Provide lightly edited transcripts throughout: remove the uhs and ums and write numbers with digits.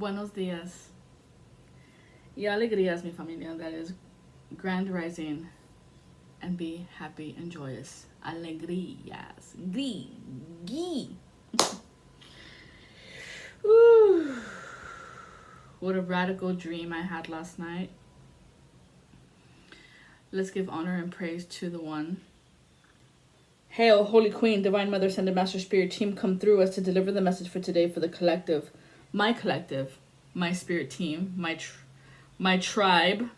Buenos días y alegrías, mi familia. That is grand rising and be happy and joyous. Alegrías. Gee. What a radical dream I had last night. Let's give honor and praise to the one. Hail, Holy Queen, Divine Mother, Send a Master Spirit team, come through us to deliver the message for today for the collective, my spirit team, my tribe,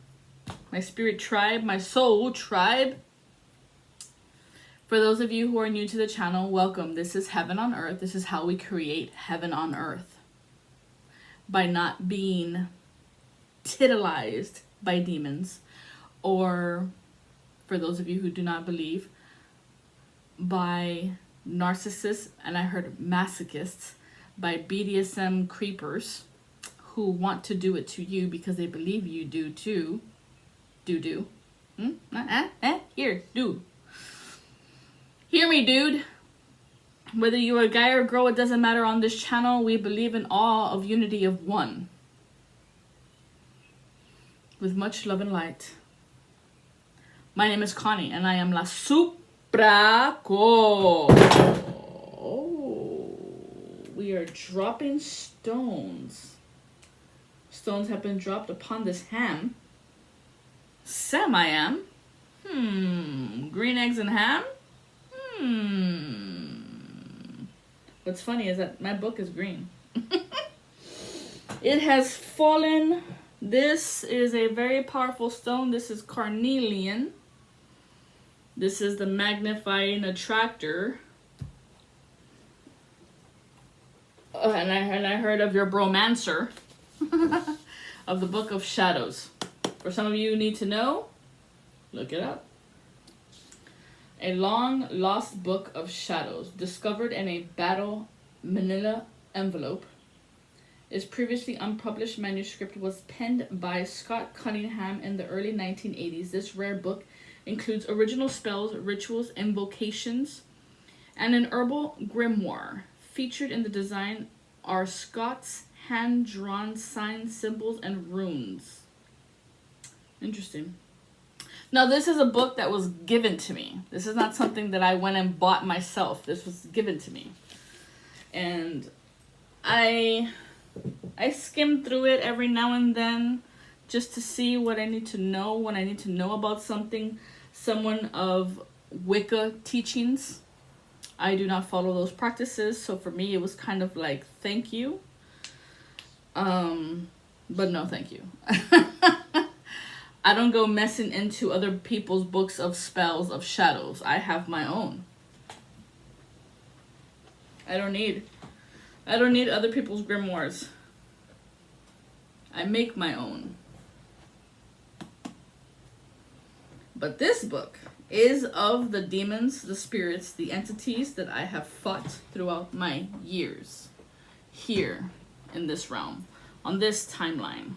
my spirit tribe, my soul tribe. For those of you who are new to the channel, welcome. This is Heaven on Earth. This is how we create heaven on earth. By not being titillized by demons, or for those of you who do not believe, by narcissists, and I heard masochists, by BDSM creepers who want to do it to you because they believe you do too. Do. Here, do. Hear me, dude. Whether you're a guy or a girl, it doesn't matter. On this channel, we believe in awe of unity of one. With much love and light. My name is Connie, and I am La Supraco. Oh, we are dropping stones. Stones have been dropped upon this ham. Sam, I am. Green eggs and ham? What's funny is that my book is green. It has fallen. This is a very powerful stone. This is carnelian. This is the magnifying attractor. And I heard of your bromancer of the Book of Shadows. For some of you who need to know, look it up. A long lost book of shadows, discovered in a battle manila envelope. Its previously unpublished manuscript was penned by Scott Cunningham in the early 1980s. This rare book includes original spells, rituals, invocations, and an herbal grimoire. Featured in the design are Scott's hand-drawn signs, symbols, and runes. Interesting. Now, this is a book that was given to me. This is not something that I went and bought myself. This was given to me. And I skim through it every now and then just to see what I need to know when I need to know about something. Someone of Wicca teachings. I do not follow those practices, so for me it was kind of like, thank you. But no thank you. I don't go messing into other people's books of spells of shadows. I have my own. I don't need other people's grimoires. I make my own. But this book is of the demons, the spirits, the entities that I have fought throughout my years here in this realm, on this timeline.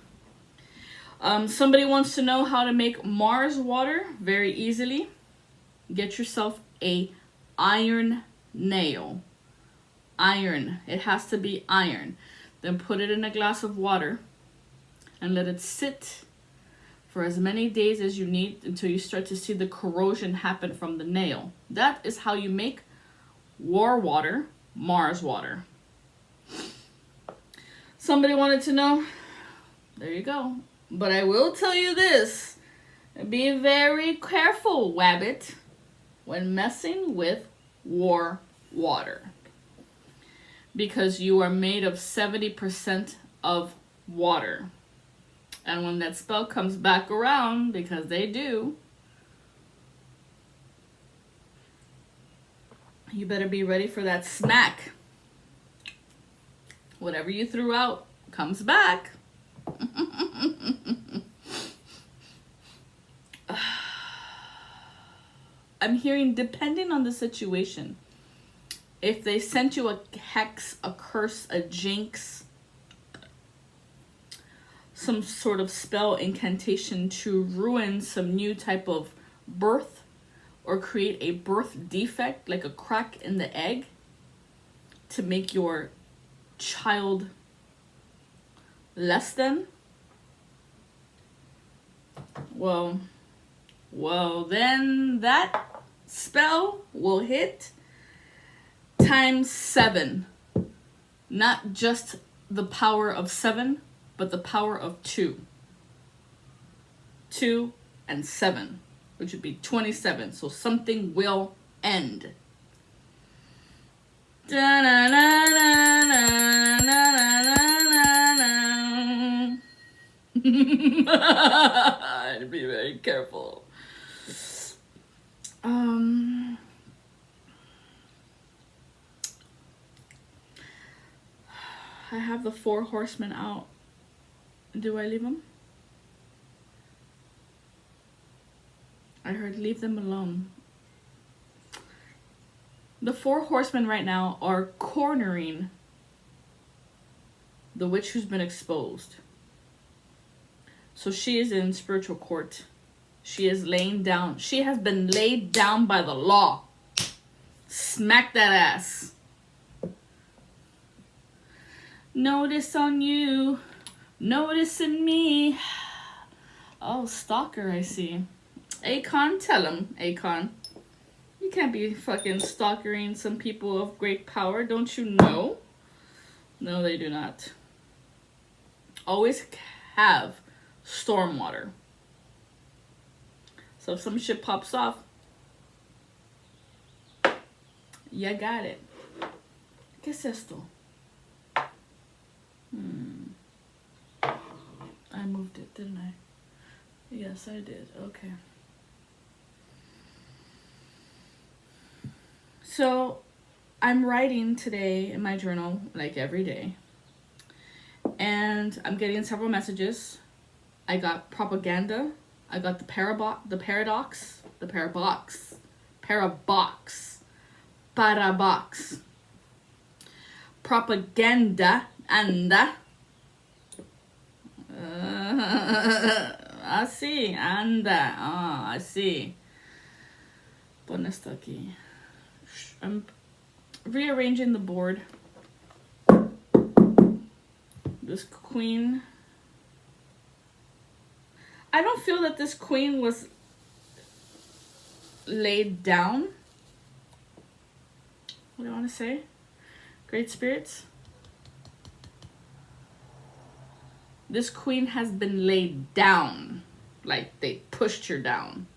Somebody wants to know how to make Mars water very easily. Get yourself a iron nail. Iron. It has to be iron. Then put it in a glass of water and let it sit for as many days as you need until you start to see the corrosion happen from the nail. That is how you make war water, Mars water. Somebody wanted to know. There you go. But I will tell you this. Be very careful, Wabbit, when messing with war water. Because you are made of 70% of water. And when that spell comes back around, because they do, you better be ready for that smack. Whatever you threw out comes back. I'm hearing, depending on the situation, if they sent you a hex, a curse, a jinx, some sort of spell incantation to ruin some new type of birth or create a birth defect, like a crack in the egg, to make your child less than, well, then that spell will hit times 7. Not just the power of 7, but the power of 2. 2 and 7, which would be 27. So something will end. I'd be very careful. I have the 4 horsemen out. Do I leave them? I heard leave them alone. The 4 horsemen right now are cornering the witch who's been exposed. So she is in spiritual court. She is laying down. She has been laid down by the law. Smack that ass. Notice on you. Notice in me. Oh, stalker, I see. Akon, tell him, Akon. You can't be fucking stalkering some people of great power, don't you know? No, they do not. Always have stormwater. So if some shit pops off, you got it. ¿Qué es esto? I moved it, didn't I? Yes, I did. Okay. So, I'm writing today in my journal, like every day. And I'm getting several messages. I got propaganda. I got the parabox. Propaganda, anda. I see, anda. I see. Pon esto aquí. I'm rearranging the board. This queen. I don't feel that this queen was laid down. What do I want to say? Great spirits. This queen has been laid down. Like they pushed her down.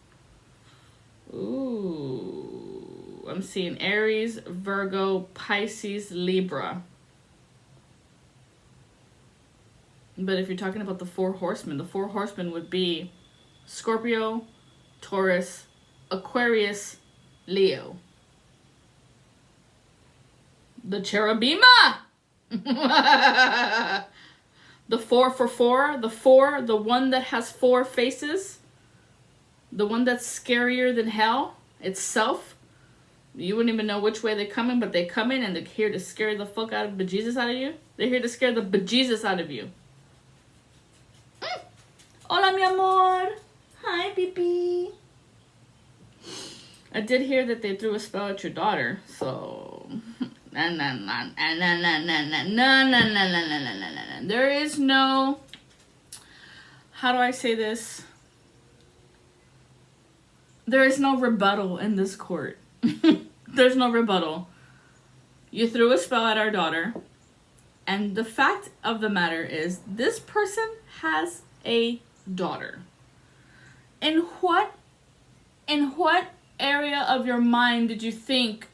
Ooh. I'm seeing Aries, Virgo, Pisces, Libra. But if you're talking about the 4 horsemen, the 4 horsemen would be Scorpio, Taurus, Aquarius, Leo. The Cherubima! The 4 for 4, the one that has 4 faces, the one that's scarier than hell itself. You wouldn't even know which way they're coming, but they come in and they're here to scare the fuck out of bejesus out of you. They're here to scare the bejesus out of you. Hola, mi amor. Hi, Pipi. I did hear that they threw a spell at your daughter, so... There is no... How do I say this? There is no rebuttal in this court. There's no rebuttal. You threw a spell at our daughter, and the fact of the matter is, this person has a daughter. In what area of your mind did you think,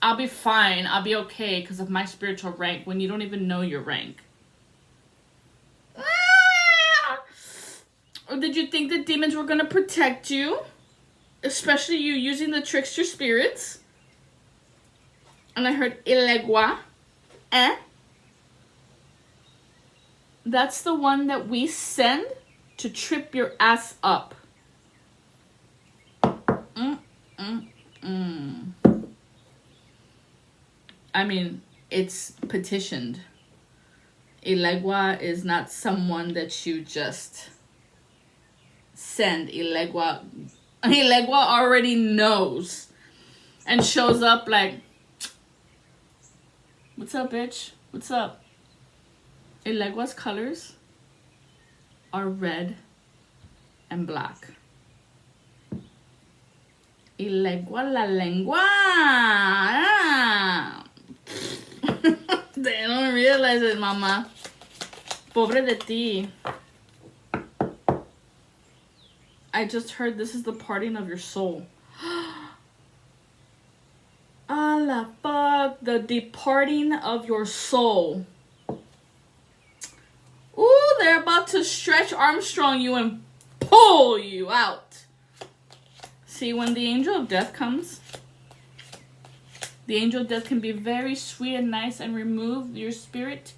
I'll be fine, I'll be okay because of my spiritual rank, when you don't even know your rank? Or did you think that demons were going to protect you? Especially you using the trickster spirits. And I heard Ilegua. That's the one that we send to trip your ass up. I mean, it's petitioned. Ilegua is not someone that you just send. Ilegua already knows and shows up like, what's up, bitch? What's up? Ilegua's colors are red and black. Ilegua la lengua. They don't realize it, mama. Pobre de ti. I just heard this is the parting of your soul. Ah, la fuck. The departing of your soul. Ooh, they're about to stretch Armstrong you and pull you out. See, when the angel of death comes, the angel of death can be very sweet and nice and remove your spirit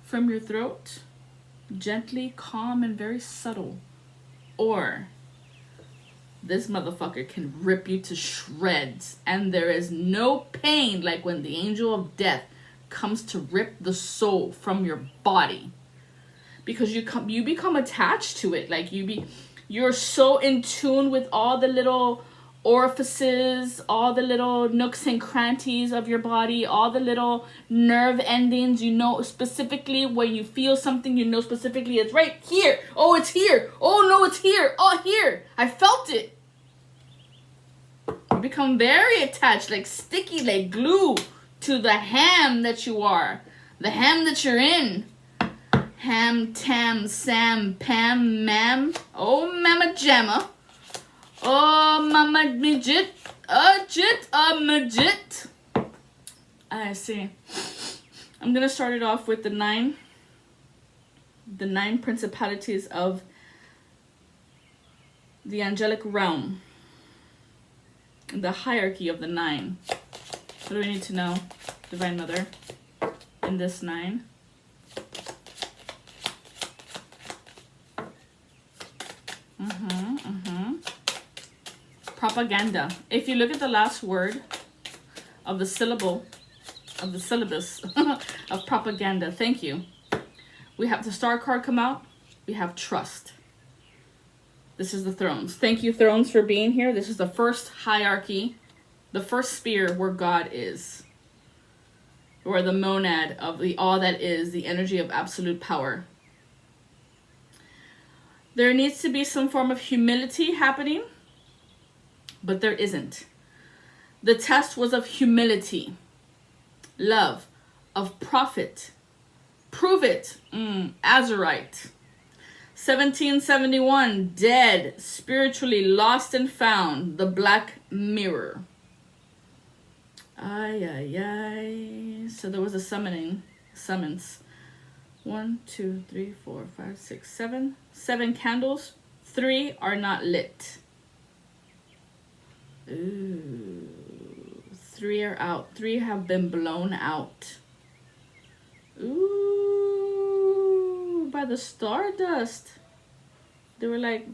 from your throat. Gently, calm, and very subtle. Or this motherfucker can rip you to shreds. And there is no pain like when the angel of death comes to rip the soul from your body. Because you become attached to it. Like you're so in tune with all the little orifices, all the little nooks and crannies of your body, all the little nerve endings. You know specifically when you feel something, you know specifically it's right here. Oh, it's here. Oh, no, it's here. Oh, here. I felt it. You become very attached, like sticky, like glue to the ham that you are. The ham that you're in. Ham, tam, sam, pam, mam. Oh, mama jamma. Oh, mama midget. Jit, midget. I see. I'm going to start it off with the nine principalities of the angelic realm. The hierarchy of the 9. What do we need to know, Divine Mother, in this 9? Propaganda. If you look at the last word of the syllable, of the syllabus of propaganda, thank you. We have the star card come out. We have trust. This is the thrones. Thank you, thrones, for being here. This is the first hierarchy, the first sphere where God is. Or the monad of the all that is, the energy of absolute power. There needs to be some form of humility happening, but there isn't. The test was of humility, love, of profit. Prove it, Azurite. 1771, dead, spiritually lost and found, the Black Mirror. Ay, ay, ay. So there was a summons. 1, 2, 3, 4, 5, 6, 7. 7 candles. 3 are not lit. Ooh. 3 are out. 3 have been blown out. Ooh. By the stardust. They were like...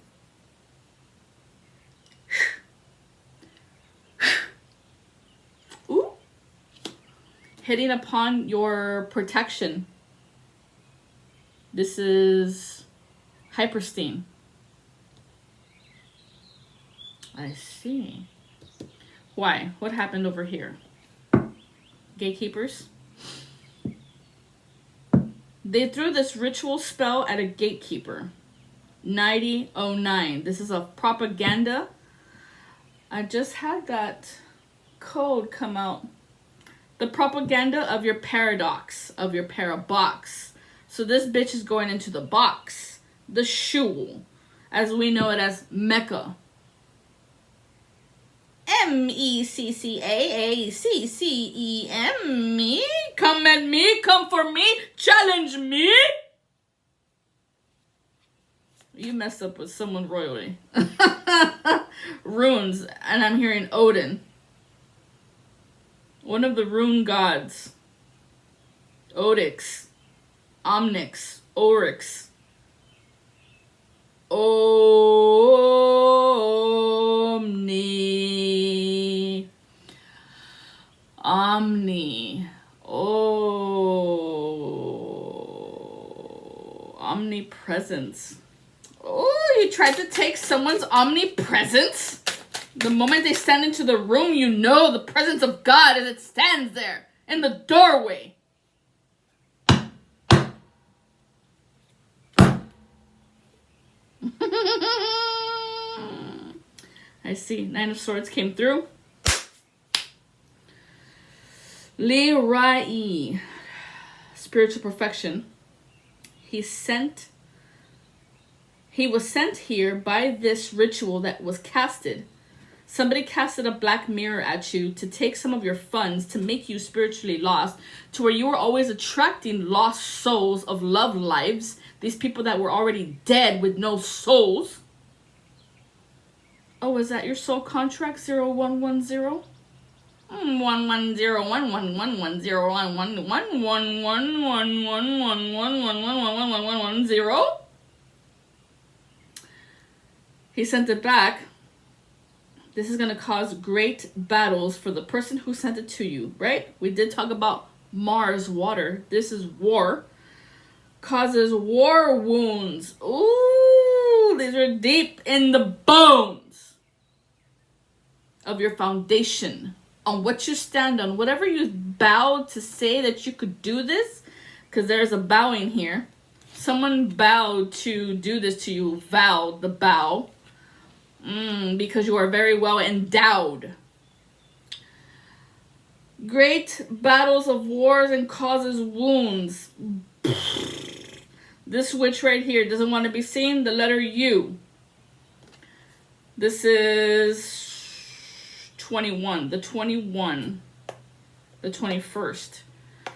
Ooh. Hitting upon your protection. This is Hyperstein. I see. Why? What happened over here? Gatekeepers. They threw this ritual spell at a gatekeeper. 9009. This is a propaganda. I just had that code come out. The propaganda of your paradox, of your parabox. So this bitch is going into the box. The shul. As we know it as Mecca. MECCAACCEM. Me? Come at me, come for me, challenge me. You messed up with someone royally. Runes, and I'm hearing Odin. One of the rune gods. Odix. Omnix. Oryx. Omni. Omni. Oh. Omnipresence. Oh, you tried to take someone's omnipresence? The moment they stand into the room, you know the presence of God as it stands there in the doorway. I see. Nine of Swords came through. Lirai, spiritual perfection. He was sent here by this ritual that was casted. Somebody casted a black mirror at you to take some of your funds to make you spiritually lost, to where you were always attracting lost souls of love lives. These people that were already dead with no souls. Oh, is that your soul contract? 0110? 110. He sent it back. This is going to cause great battles for the person who sent it to you, right? We did talk about Mars, water. This is war. Causes war wounds. Ooh, these are deep in the bones of your foundation. On what you stand on. Whatever you bowed to say that you could do this. Because there's a bowing here. Someone vowed to do this to you. Vowed the bow. Because you are very well endowed. Great battles of wars and causes wounds. This witch right here doesn't want to be seen. The letter U. This is 21. The 21. The 21st.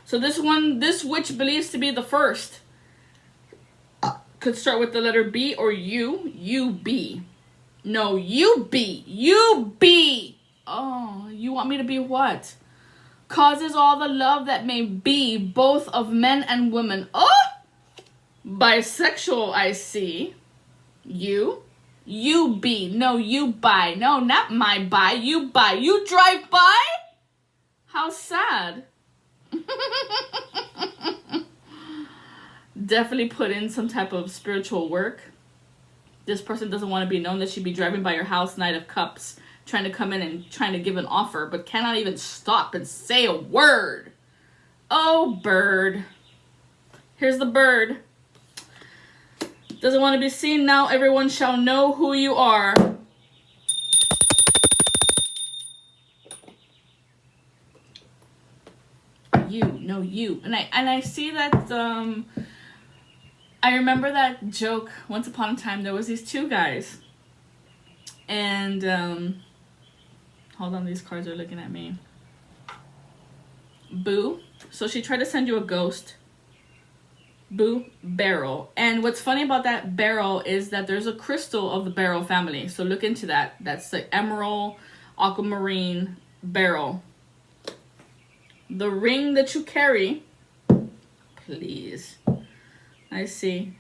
So this witch believes to be the first. Could start with the letter B or U. U-B. No, you be. You be. Oh, you want me to be what? Causes all the love that may be, both of men and women. Oh! Bisexual, I see. You? You be. No, you buy. No, not my buy. You buy. You drive by? How sad. Definitely put in some type of spiritual work. This person doesn't want to be known that she'd be driving by your house, Knight of Cups, trying to come in and trying to give an offer, but cannot even stop and say a word. Oh, bird. Here's the bird. Doesn't want to be seen. Now everyone shall know who you are. You. No, you. And I see that, I remember that joke. Once upon a time, there was these two guys. And, hold on, these cards are looking at me. Boo. So she tried to send you a ghost. Boo. Beryl. And what's funny about that Beryl is that there's a crystal of the Beryl family. So look into that. That's the emerald, aquamarine, Beryl. The ring that you carry. Please. I see.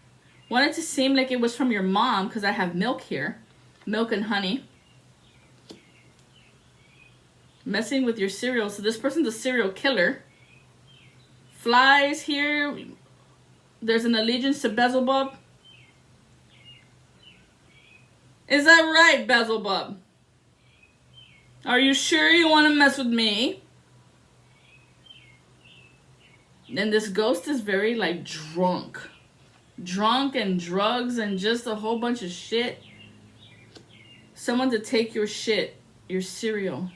Wanted to seem like it was from your mom because I have milk here. Milk and honey. Messing with your cereal. So this person's a serial killer. Flies here. There's an allegiance to Beelzebub. Is that right, Beelzebub? Are you sure you want to mess with me? And this ghost is very, like, drunk. Drunk and drugs and just a whole bunch of shit. Someone to take your shit, your cereal.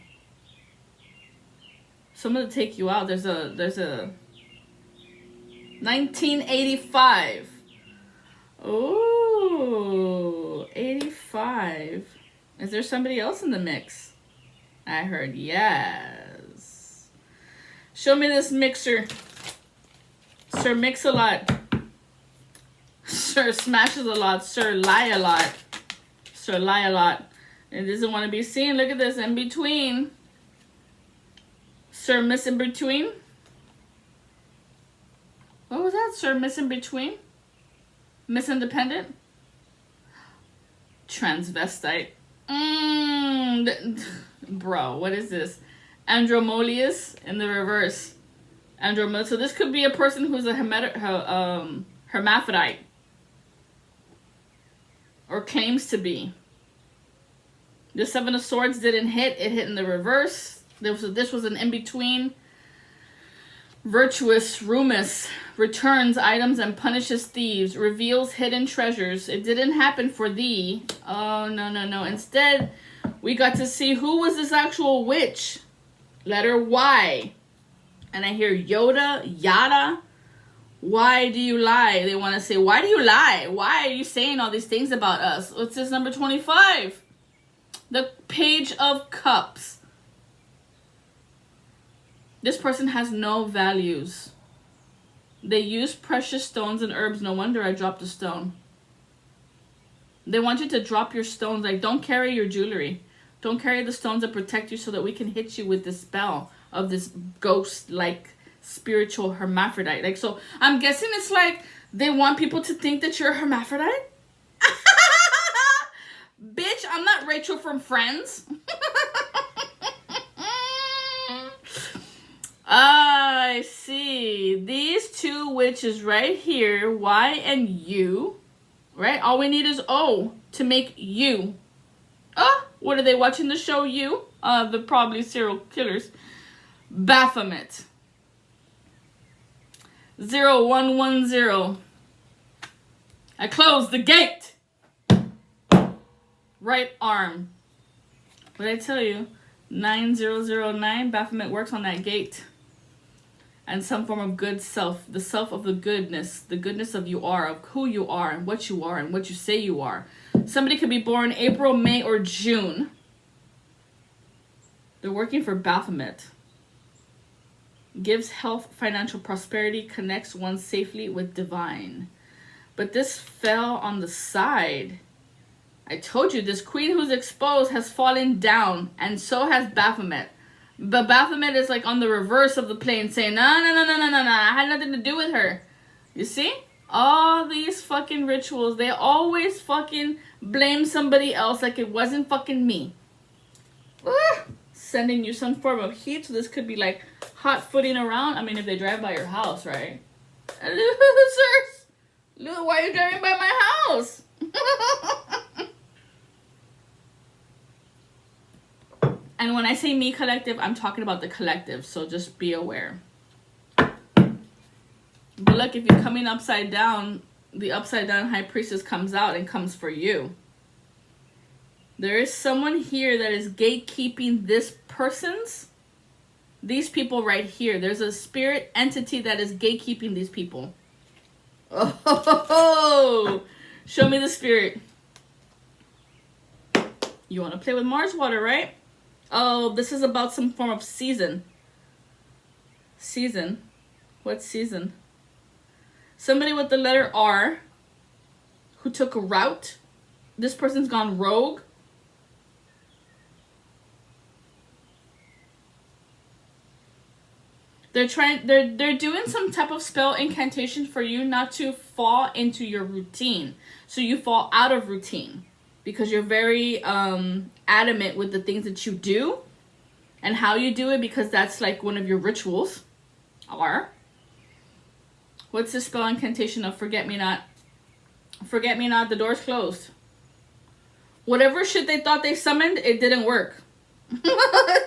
Someone to take you out. There's a 1985. Oh, 85. Is there somebody else in the mix? I heard yes. Show me this mixer. Sir mix a lot. Sir smashes a lot. Sir lie a lot. Sir lie a lot. It doesn't want to be seen. Look at this. In between. Sir miss in between. What was that? Sir miss in between? Miss Independent? Transvestite. Bro, what is this? Andromolius in the reverse. So this could be a person who's a hermaphrodite. Or claims to be. The Seven of Swords didn't hit. It hit in the reverse. This was an in-between. Virtuous Rumus returns items and punishes thieves, reveals hidden treasures. It didn't happen for thee. Oh, no, no, no. Instead, we got to see who was this actual witch. Letter Y. And I hear Yoda, Yada. Why do you lie? They want to say, why do you lie? Why are you saying all these things about us? What's this number 25? The Page of Cups. This person has no values. They use precious stones and herbs. No wonder I dropped a stone. They want you to drop your stones. Like, don't carry your jewelry. Don't carry the stones that protect you so that we can hit you with this spell of this ghost-like spiritual hermaphrodite. Like, so I'm guessing it's like they want people to think that you're a hermaphrodite. Bitch, I'm not Rachel from Friends. I see. These two witches right here, Y and U, right? All we need is O to make U. What are they watching the show You? The probably serial killers. Baphomet. 0110. I closed the gate. Right arm. What did I tell you? 9009. Baphomet works on that gate. And some form of good self. The self of the goodness of you are, of who you are and what you say you are. Somebody could be born April, May, or June. They're working for Baphomet. Gives health, financial prosperity, connects one safely with divine. But this fell on the side. I told you, this queen who's exposed has fallen down, and so has Baphomet. But Baphomet is like on the reverse of the plane saying, no, I had nothing to do with her. You see? All these fucking rituals, they always fucking blame somebody else like it wasn't fucking me. Sending you some form of heat, so this could be like hot footing around. I mean, if they drive by your house, right? Losers! Why are you driving by my house? And when I say me collective, I'm talking about the collective, so just be aware. But look, if you're coming upside down, the upside down high priestess comes out and comes for you. There is someone here that is gatekeeping these people right here. There's a spirit entity that is gatekeeping these people. Oh, show me the spirit. You want to play with Mars water, right? Oh, this is about some form of season. Season? What season? Somebody with the letter R who took a route. This person's gone rogue. They're doing some type of spell incantation for you not to fall into your routine. So you fall out of routine. Because you're very adamant with the things that you do and how you do it, because that's like one of your rituals. What's the spell incantation of Forget Me Not? Forget Me Not, the door's closed. Whatever shit they thought they summoned, it didn't work.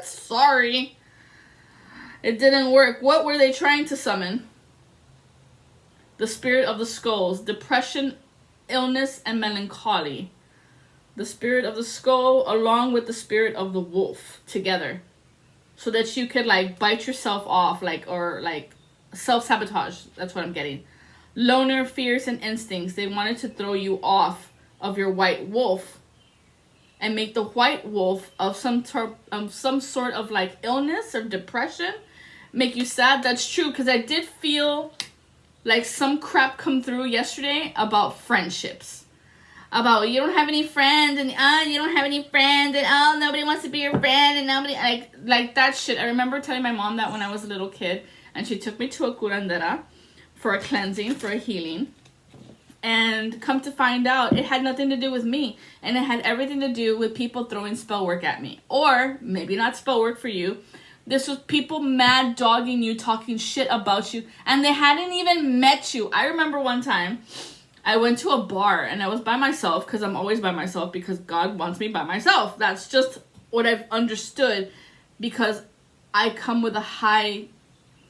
Sorry. It didn't work. What were they trying to summon? The spirit of the skulls, depression, illness, and melancholy. The spirit of the skull along with the spirit of the wolf together. So that you could like bite yourself off, or self-sabotage. That's what I'm getting. Loner, fears, and instincts. They wanted to throw you off of your white wolf and make the white wolf of some sort of like illness or depression. Make you sad. That's true, because I did feel like some crap come through yesterday about friendships. About you don't have any friends, and you don't have any friends, and nobody wants to be your friend, and nobody like that shit. I remember telling my mom that when I was a little kid, and she took me to a curandera for a cleansing, for a healing. And come to find out, it had nothing to do with me, and it had everything to do with people throwing spell work at me, or maybe not spell work for you. This was people mad dogging you, talking shit about you, and they hadn't even met you. I remember one time I went to a bar and I was by myself, because I'm always by myself because God wants me by myself. That's just what I've understood, because I come with a high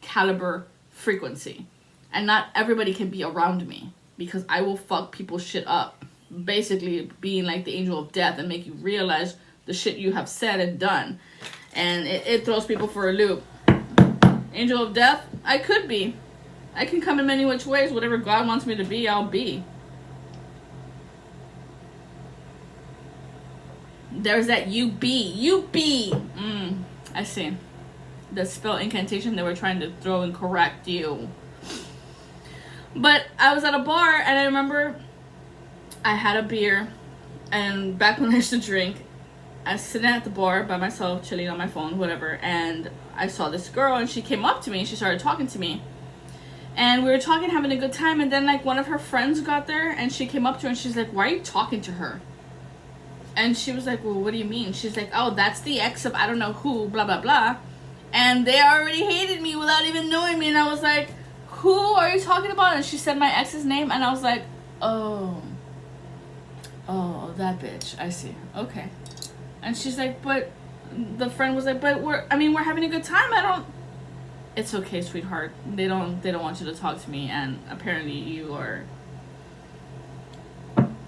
caliber frequency. And not everybody can be around me, because I will fuck people's shit up. Basically being like the angel of death and make you realize the shit you have said and done. And it throws people for a loop. Angel of death? I could be. I can come in many which ways. Whatever God wants me to be, I'll be. There's that you be. You be. I see. The spell incantation they were trying to throw and correct you. But I was at a bar and I remember I had a beer. And back when I used to drink, I was sitting at the bar by myself, chilling on my phone, whatever. And I saw this girl and she came up to me and she started talking to me. And we were talking, having a good time. And then like one of her friends got there and she came up to her and she's like, why are you talking to her? And she was like, well, what do you mean? She's like, oh, that's the ex of I don't know who, blah, blah, blah. And they already hated me without even knowing me. And I was like, who are you talking about? And she said my ex's name. And I was like, oh, that bitch. I see. Okay. And she's like, but the friend was like, but we're having a good time. It's okay, sweetheart. They don't want you to talk to me. And apparently you are.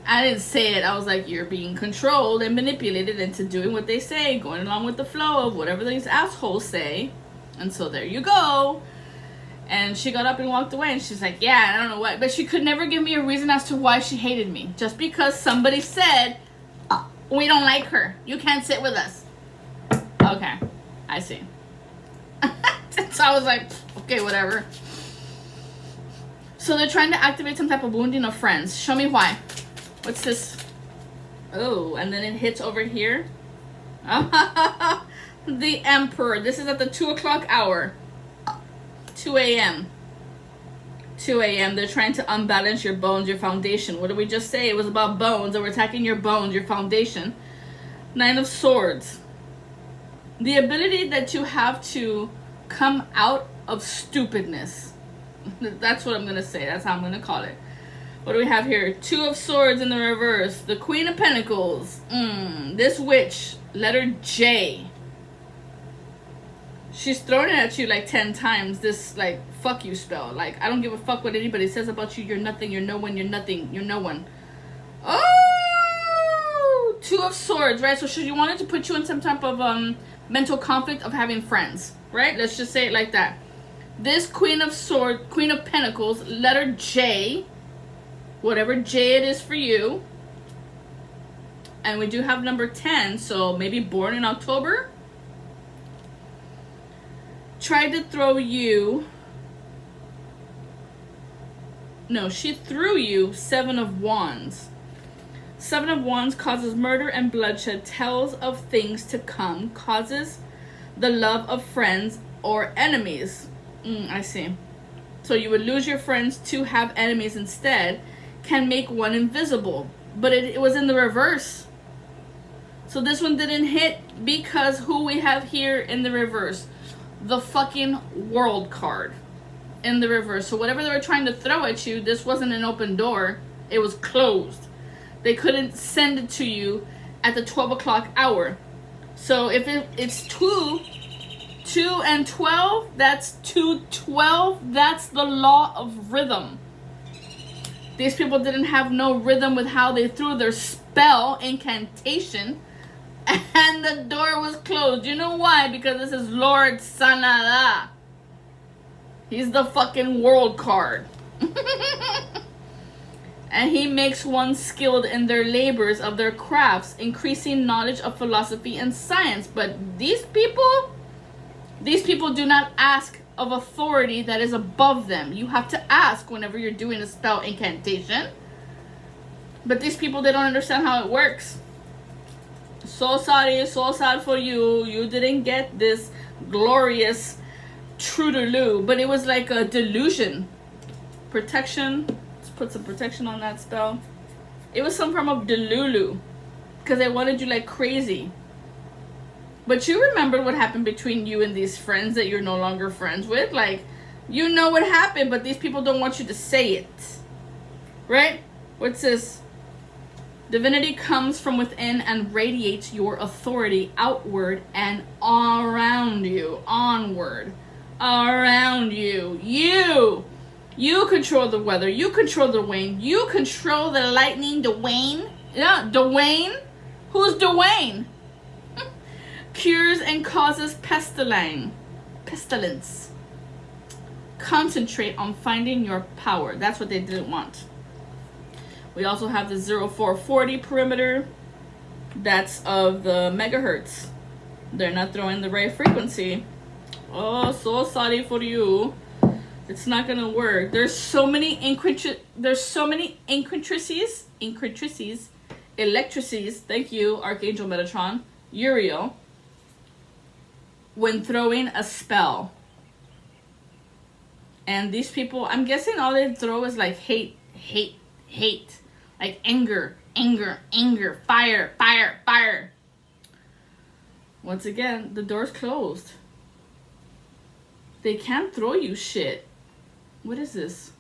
I didn't say it. I was like, you're being controlled and manipulated into doing what they say, going along with the flow of whatever these assholes say. And so there you go. And she got up and walked away. And she's like, yeah, I don't know what. But she could never give me a reason as to why she hated me. Just because somebody said, we don't like her. You can't sit with us. Okay. I see. So I was like, okay, whatever. So they're trying to activate some type of wounding of friends. Show me why. What's this? Oh, and then it hits over here. The Emperor. This is at the 2 o'clock hour. 2 a.m. 2 a.m. They're trying to unbalance your bones, your foundation. What did we just say? It was about bones. They were attacking your bones, your foundation. 9 of Swords. The ability that you have to come out of stupidness. That's what I'm going to say. That's how I'm going to call it. What do we have here? 2 of Swords in the reverse. The Queen of Pentacles. This witch. Letter J. She's thrown it at you like 10 times. This, like, fuck you spell. Like, I don't give a fuck what anybody says about you. You're nothing. You're no one. You're nothing. You're no one. Oh! 2 of Swords, right? So she wanted to put you in some type of mental conflict of having friends, right? Let's just say it like that. This Queen of Swords, Queen of Pentacles, letter J. Whatever J it is for you. And we do have number 10, so maybe born in October. Tried to throw you. No, she threw you 7 of Wands. 7 of Wands causes murder and bloodshed, tells of things to come, causes the love of friends or enemies. I see. So you would lose your friends to have enemies instead. Can make one invisible. But it was in the reverse. So this one didn't hit because who we have here in the reverse? The fucking World card in the reverse. So whatever they were trying to throw at you, this wasn't an open door. It was closed. They couldn't send it to you at the 12 o'clock hour. So if it's 2 and 12, that's 212. That's the law of rhythm. These people didn't have no rhythm with how they threw their spell incantation. And the door was closed. You know why? Because this is Lord Sanada. He's the fucking World card. And he makes one skilled in their labors of their crafts, increasing knowledge of philosophy and science. But these people do not ask of authority that is above them. You have to ask whenever you're doing a spell incantation. But these people, they don't understand how it works. So sorry, so sad for you. You didn't get this glorious Trudeloo, but it was like a delusion. Protection. Let's put some protection on that spell. It was some form of delulu, because they wanted you like crazy. But you remember what happened between you and these friends that you're no longer friends with. Like, you know what happened, but these people don't want you to say it. Right? What's this? Divinity comes from within and radiates your authority outward and around you. Onward. around you. You control the weather. You control the wind. You control the lightning, Dwayne. Yeah, Dwayne. Who's Dwayne? Cures and causes pestilence. Concentrate on finding your power. That's what they didn't want. We also have the 0440 perimeter. That's of the megahertz. They're not throwing the right frequency. Oh, so sorry for you. It's not gonna work. There's so many intricacies. Electrices. Thank you, Archangel Metatron. Uriel. When throwing a spell. And these people, I'm guessing all they throw is like hate. Like anger, fire. Once again, the door's closed. They can't throw you shit. What is this?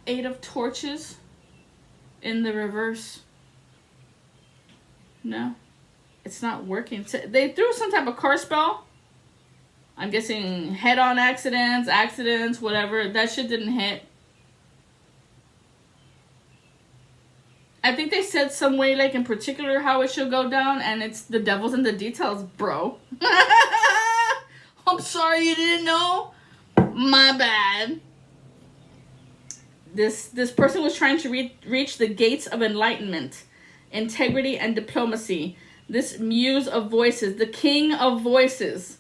8 of torches in the reverse. No, it's not working. They threw some type of car spell. I'm guessing head-on accidents, whatever. That shit didn't hit. I think they said some way, like in particular, how it should go down, and it's the devil's in the details, bro. I'm sorry you didn't know. My bad. This person was trying to reach the gates of enlightenment, integrity, and diplomacy. This muse of voices, the king of voices,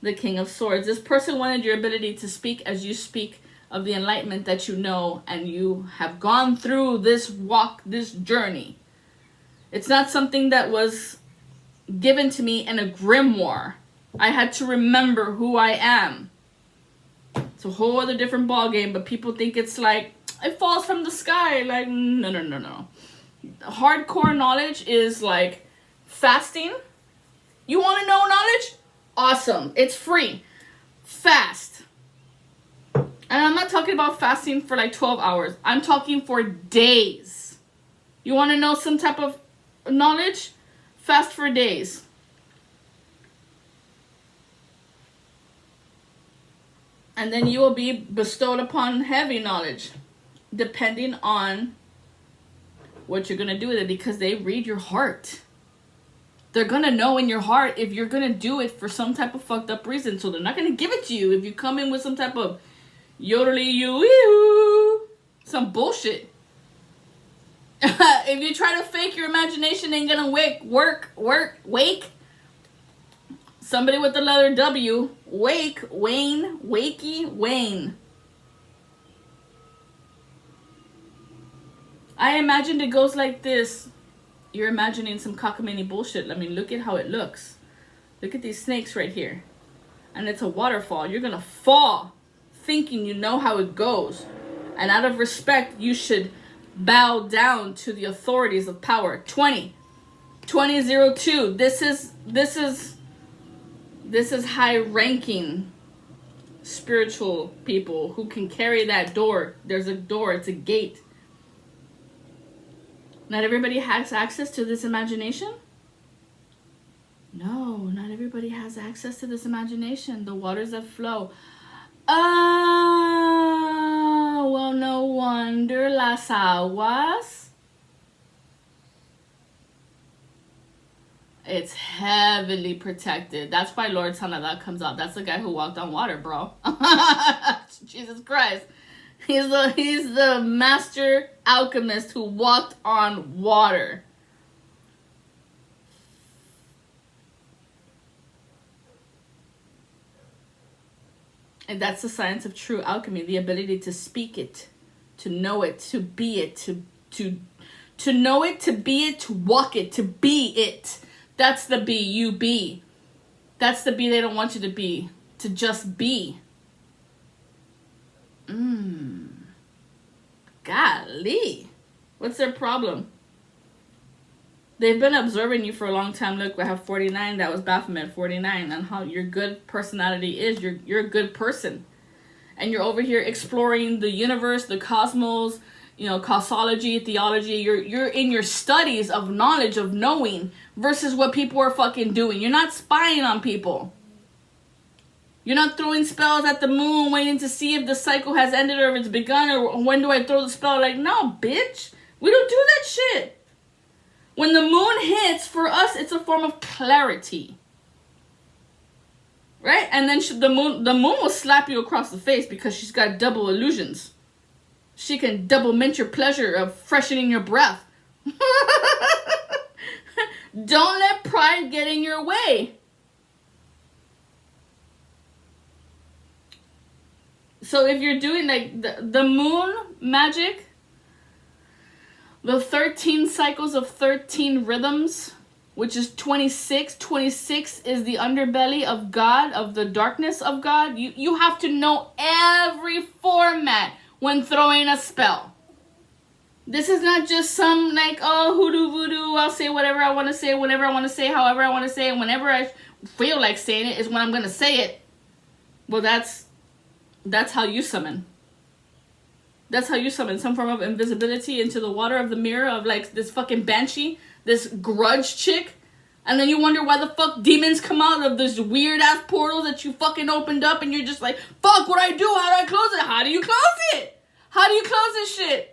the king of swords. This person wanted your ability to speak as you speak of the enlightenment that you know, and you have gone through this walk, this journey. It's not something that was given to me in a grimoire. I had to remember who I am. It's a whole other different ball game, but people think it's like it falls from the sky. Like no. Hardcore knowledge is like fasting. You want to know knowledge? Awesome. It's free. Fast. And I'm not talking about fasting for like 12 hours. I'm talking for days. You want to know some type of knowledge? Fast for days. And then you will be bestowed upon heavy knowledge, depending on what you're going to do with it, because they read your heart. They're going to know in your heart if you're going to do it for some type of fucked up reason. So they're not going to give it to you if you come in with some type of yodelly you some bullshit. If you try to fake your imagination, ain't gonna wake. Somebody with the letter W. Wake, Wayne, wakey, Wayne. I imagined it goes like this. You're imagining some cockamamie bullshit. I mean, look at how it looks. Look at these snakes right here. And it's a waterfall. You're gonna fall thinking you know how it goes. And out of respect, you should bow down to the authorities of power. 2002. This is high ranking spiritual people who can carry that door. There's a door, it's a gate. Not everybody has access to this imagination? No, not everybody has access to this imagination. The waters that flow. Oh, well, no wonder las aguas. It's heavily protected. That's why Lord Sanada comes out. That's the guy who walked on water, bro. Jesus Christ. He's the master alchemist who walked on water. And that's the science of true alchemy, the ability to speak it, to know it, to be it, to know it, to be it, to walk it, to be it. That's the be, you be. That's the be they don't want you to be, to just be. Golly. What's their problem? They've been observing you for a long time. Look, I have 49. That was Baphomet, 49. And how your good personality is. You're a good person. And you're over here exploring the universe, the cosmos, cosmology, theology. You're in your studies of knowledge, of knowing, versus what people are fucking doing. You're not spying on people. You're not throwing spells at the moon waiting to see if the cycle has ended or if it's begun or when do I throw the spell. Like, no, bitch. We don't do that shit. When the moon hits, for us, it's a form of clarity. Right? And then the moon will slap you across the face because she's got double illusions. She can double mint your pleasure of freshening your breath. Don't let pride get in your way. So if you're doing like the moon magic, the 13 cycles of 13 rhythms, which is 26. 26 is the underbelly of God, of the darkness of God. You have to know every format when throwing a spell. This is not just some like, oh, hoodoo voodoo, I'll say whatever I want to say, whenever I want to say, however I want to say, and whenever I feel like saying it is when I'm going to say it. Well, that's how you summon. That's how you summon some form of invisibility into the water of the mirror of like this fucking banshee, this grudge chick. And then you wonder why the fuck demons come out of this weird ass portal that you fucking opened up and you're just like, fuck, what do I do? How do I close it? How do you close it? How do you close this shit?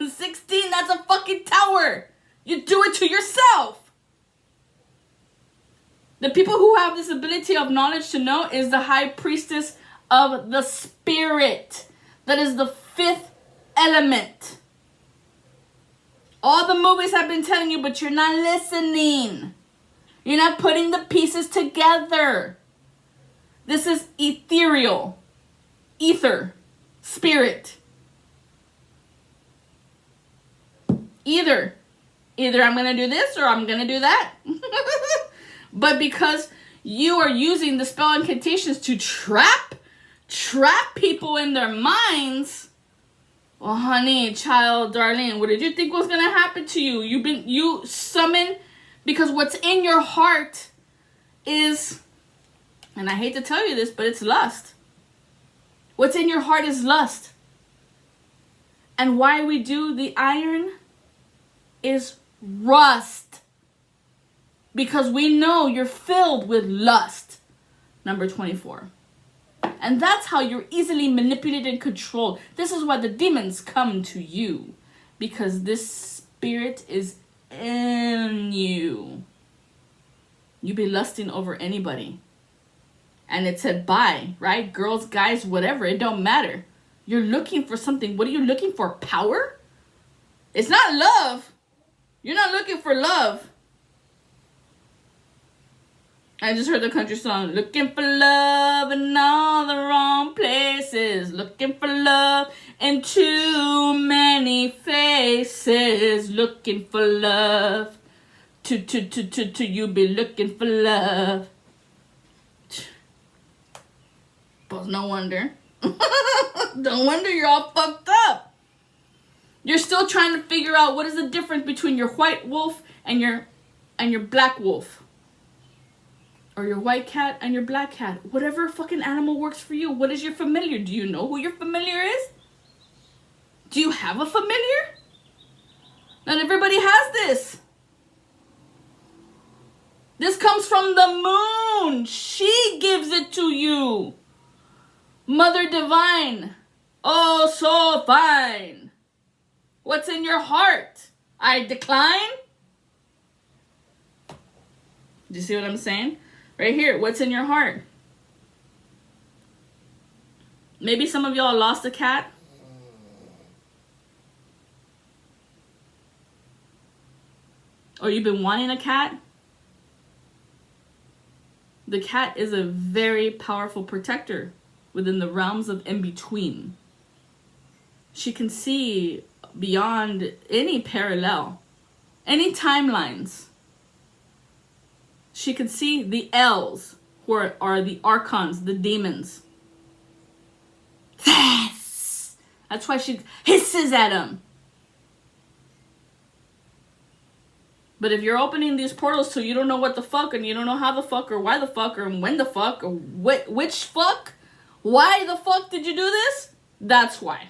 16, that's a fucking tower. You do it to yourself. The people who have this ability of knowledge to know is the high priestess of the spirit. That is the fifth element. All the movies have been telling you, but you're not listening. You're not putting the pieces together. This is ethereal. Ether. Spirit. Either I'm going to do this or I'm going to do that. But because you are using the spell incantations to trap people in their minds, well, honey, child, darling, what did you think was going to happen to you? You summon, because what's in your heart is, and I hate to tell you this, but it's lust. What's in your heart is lust. And why we do the iron is rust. Because we know you're filled with lust. Number 24. And that's how you're easily manipulated and controlled. This is why the demons come to you. Because this spirit is in you. You be lusting over anybody. And it said bye, right? Girls, guys, whatever. It don't matter. You're looking for something. What are you looking for? Power? It's not love. You're not looking for love. I just heard the country song. Looking for love in all the wrong places. Looking for love in too many faces. Looking for love. To you be looking for love. But no wonder. No wonder you're all fucked up. You're still trying to figure out what is the difference between your white wolf and your black wolf. Or your white cat and your black cat. Whatever fucking animal works for you. What is your familiar? Do you know who your familiar is? Do you have a familiar? Not everybody has this. This comes from the moon. She gives it to you. Mother Divine. Oh, so fine. What's in your heart? I decline? Do you see what I'm saying? Right here, what's in your heart? Maybe some of y'all lost a cat. Or you've been wanting a cat. The cat is a very powerful protector within the realms of in-between. She can see beyond any parallel, any timelines. She can see the elves, who are the archons, the demons. Yes! That's why she hisses at them. But if you're opening these portals so you don't know what the fuck, and you don't know how the fuck, or why the fuck, or when the fuck, or which fuck, why the fuck did you do this? That's why.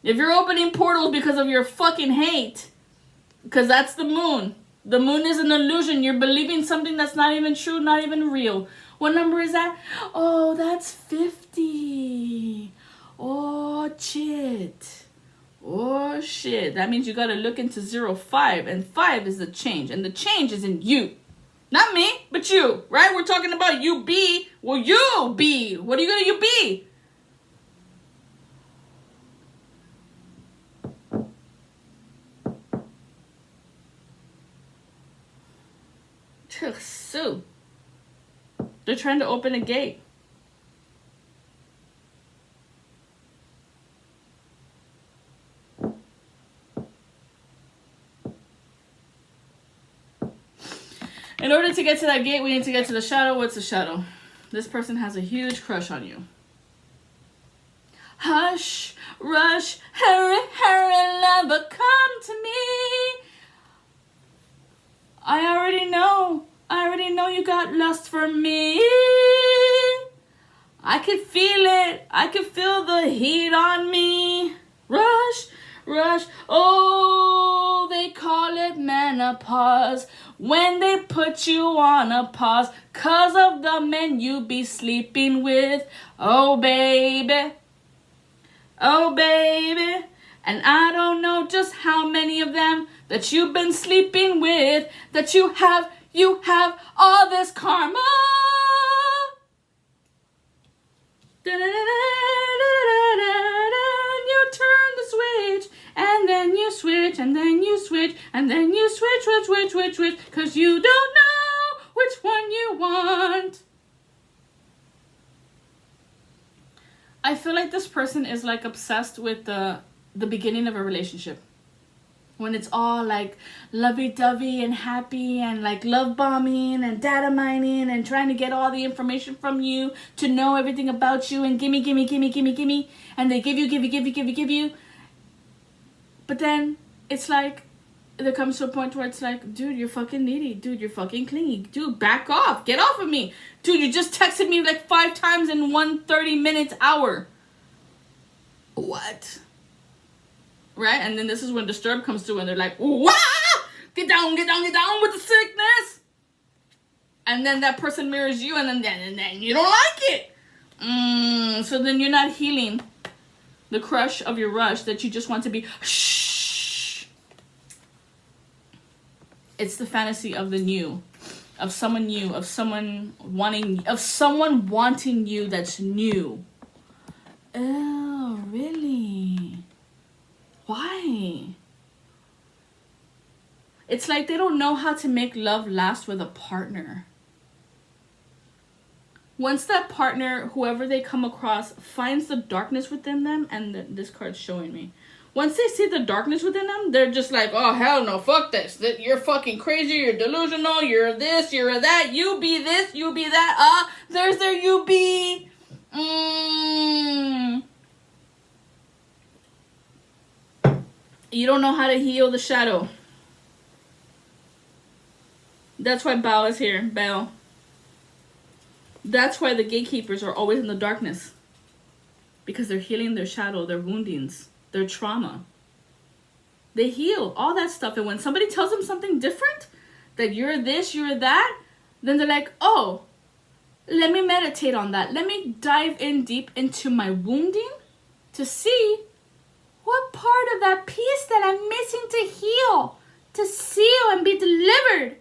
If you're opening portals because of your fucking hate, because that's the moon, The moon is an illusion. You're believing something that's not even true, not even real. What number is that? Oh, that's 50. Oh, shit. Oh, shit. That means you got to look into 05. And 5 is the change. And the change is in you. Not me, but you. Right? We're talking about you be. Well, you be. What are you going to you be? Sue. They're trying to open a gate. In order to get to that gate, we need to get to the shadow. What's the shadow? This person has a huge crush on you. Hush, rush, hurry, hurry, lover, come to me. I already know you got lust for me. I could feel it. I could feel the heat on me. Rush, rush. Oh, they call it menopause when they put you on a pause 'cause of the men you be sleeping with. Oh, baby. Oh, baby. And I don't know just how many of them that you've been sleeping with, that you have all this karma. You turn the switch, and then you switch, and then you switch, and then you switch, 'cause you don't know which one you want. I feel like this person is like obsessed with the beginning of a relationship. When it's all like lovey-dovey and happy and like love bombing and data mining and trying to get all the information from you to know everything about you and gimme. And they give you. But then it's like, there comes to a point where it's like, dude, you're fucking needy. Dude, you're fucking clingy. Dude, back off. Get off of me. Dude, you just texted me like 5 times in 1 30-minute hour. What? Right? And then this is when Disturbed comes through and they're like, wah! Get down with the sickness. And then that person mirrors you and then you don't like it. So then you're not healing the crush of your rush that you just want to be shh. It's the fantasy of the new, of someone new, of someone wanting you that's new. Oh, really? Why? It's like they don't know how to make love last with a partner. Once that partner, whoever they come across, finds the darkness within them, and this card's showing me. Once they see the darkness within them, they're just like, oh, hell no, fuck this. You're fucking crazy, you're delusional, you're this, you're that, you be this, you be that, there's their you be. You don't know how to heal the shadow. That's why Bao is here. Bao. That's why the gatekeepers are always in the darkness. Because they're healing their shadow, their woundings, their trauma. They heal all that stuff. And when somebody tells them something different, that you're this, you're that, then they're like, oh, let me meditate on that. Let me dive in deep into my wounding to see what part of that piece that I'm missing to heal, to seal and be delivered.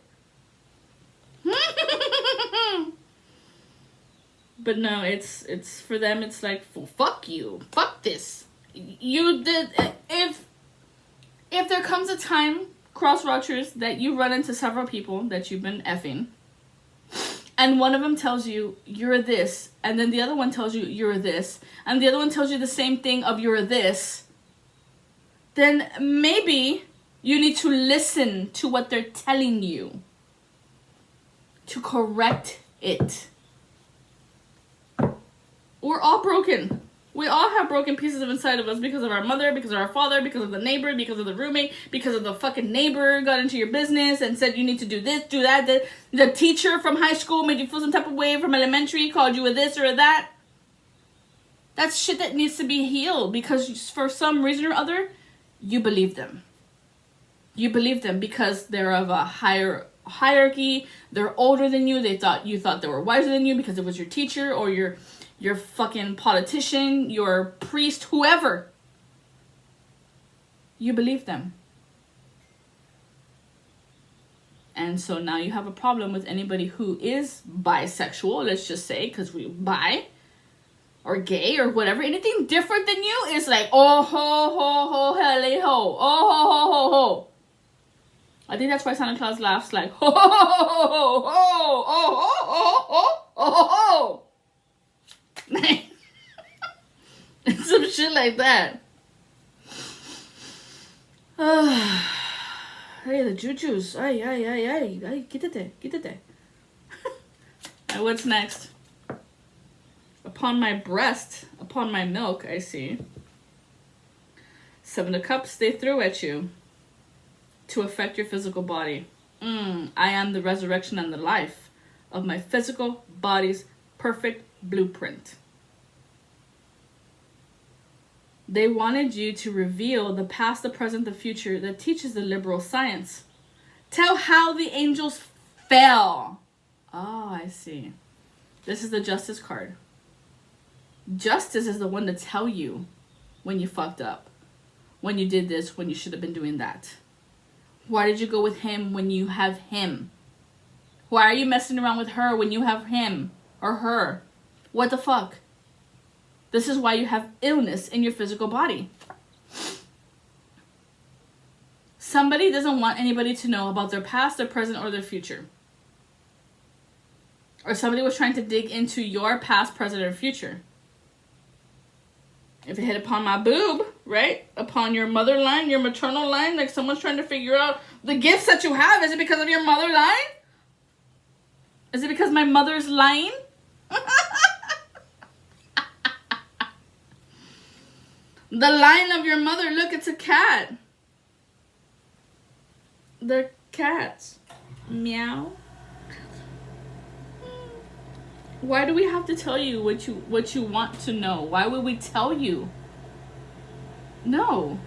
But no, it's for them. It's like, well, fuck you, fuck this. You did. If there comes a time, cross-watchers, that you run into several people that you've been effing, and one of them tells you you're this, and then the other one tells you you're this, and the other one tells you the same thing of you're this, then maybe you need to listen to what they're telling you to correct it. We're all broken. We all have broken pieces of inside of us because of our mother, because of our father, because of the neighbor, because of the roommate, because of the fucking neighbor got into your business and said you need to do this, do that. The teacher from high school made you feel some type of way from elementary, called you a this or a that. That's shit that needs to be healed because for some reason or other, you believe them. You believe them because they're of a higher hierarchy. They're older than you. You thought they were wiser than you because it was your teacher or your fucking politician, your priest, whoever. You believe them. And so now you have a problem with anybody who is bisexual, let's just say, because we bi or gay or whatever. Anything different than you is like, oh ho ho ho helly ho, oh ho ho ho ho. I think that's why Santa Claus laughs like ho ho ho ho ho ho ho ho ho ho. Some shit like that. Hey, the jujus. Ay, quítate. And what's next? Upon my breast, upon my milk, I see. 7 of Cups they threw at you to affect your physical body. I am the resurrection and the life of my physical body's perfect blueprint. They wanted you to reveal the past, the present, the future that teaches the liberal science. Tell how the angels fell. Oh, I see. This is the Justice card. Justice is the one to tell you when you fucked up, when you did this, when you should have been doing that. Why did you go with him when you have him? Why are you messing around with her when you have him or her? What the fuck? This is why you have illness in your physical body. Somebody doesn't want anybody to know about their past, their present, or their future. Or somebody was trying to dig into your past, present, or future. If it hit upon my boob, right? Upon your mother line, your maternal line, like someone's trying to figure out the gifts that you have. Is it because of your mother line? Is it because my mother's lying? The line of your mother, look, it's a cat. They're cats. Meow. Why do we have to tell you what you want to know? Why would we tell you? No.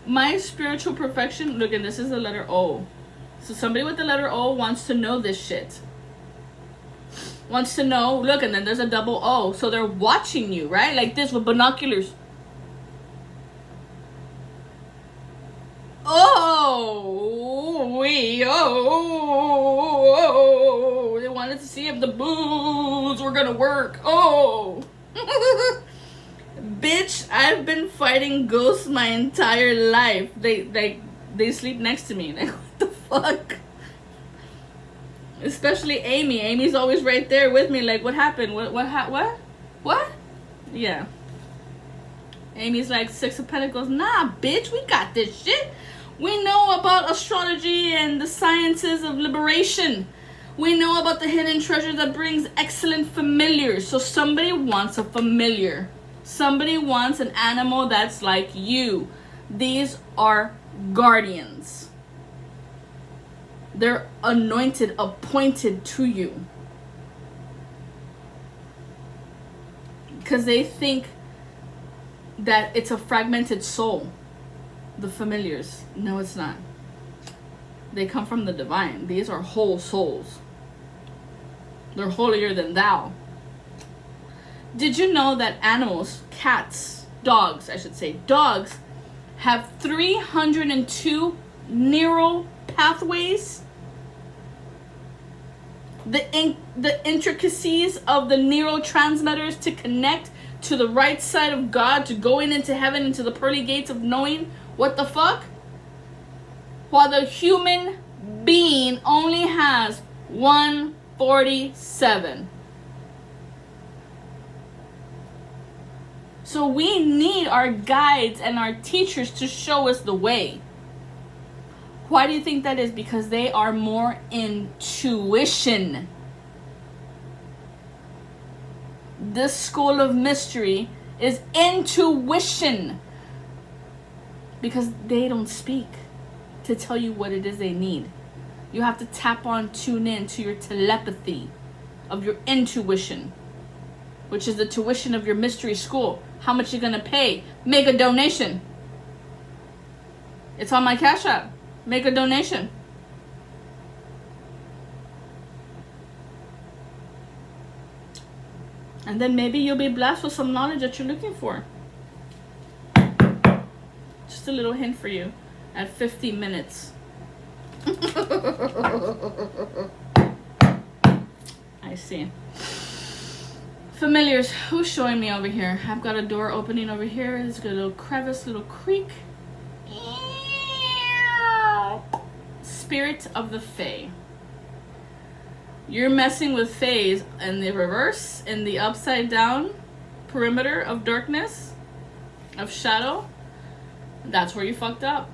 My spiritual perfection, look, and this is the letter O. So somebody with the letter O wants to know this shit. Wants to know, look, and then there's a double O. So they're watching you, right? Like this with binoculars. They wanted to see if the booze were gonna work. Oh. Bitch, I've been fighting ghosts my entire life. They sleep next to me. Like, what the fuck? Especially Amy. Amy's always right there with me. Like, what happened? What? Yeah. Amy's like, 6 of Pentacles. Nah, bitch, we got this shit. We know about astrology and the sciences of liberation. We know about the hidden treasure that brings excellent familiars. So somebody wants a familiar. Somebody wants an animal that's like you. These are guardians. They're anointed, appointed to you. Because they think that it's a fragmented soul. The familiars. No, it's not. They come from the divine. These are whole souls. They're holier than thou. Did you know that animals, cats, dogs, I should say, dogs have 302 neural pathways? The intricacies of the neurotransmitters to connect to the right side of God, to going into heaven, into the pearly gates of knowing what the fuck? While the human being only has 147. So we need our guides and our teachers to show us the way. Why do you think that is? Because they are more intuition. This school of mystery is intuition. Because they don't speak to tell you what it is they need. You have to tune in to your telepathy of your intuition, which is the tuition of your mystery school. How much you're gonna pay? Make a donation. It's on my Cash App. Make a donation. And then maybe you'll be blessed with some knowledge that you're looking for. Just a little hint for you at 50 minutes. I see. Familiars, who's showing me over here? I've got a door opening over here. There's a little crevice, little creek. Spirit of the Fae. You're messing with Faes in the reverse, in the upside down perimeter of darkness, of shadow. That's where you fucked up.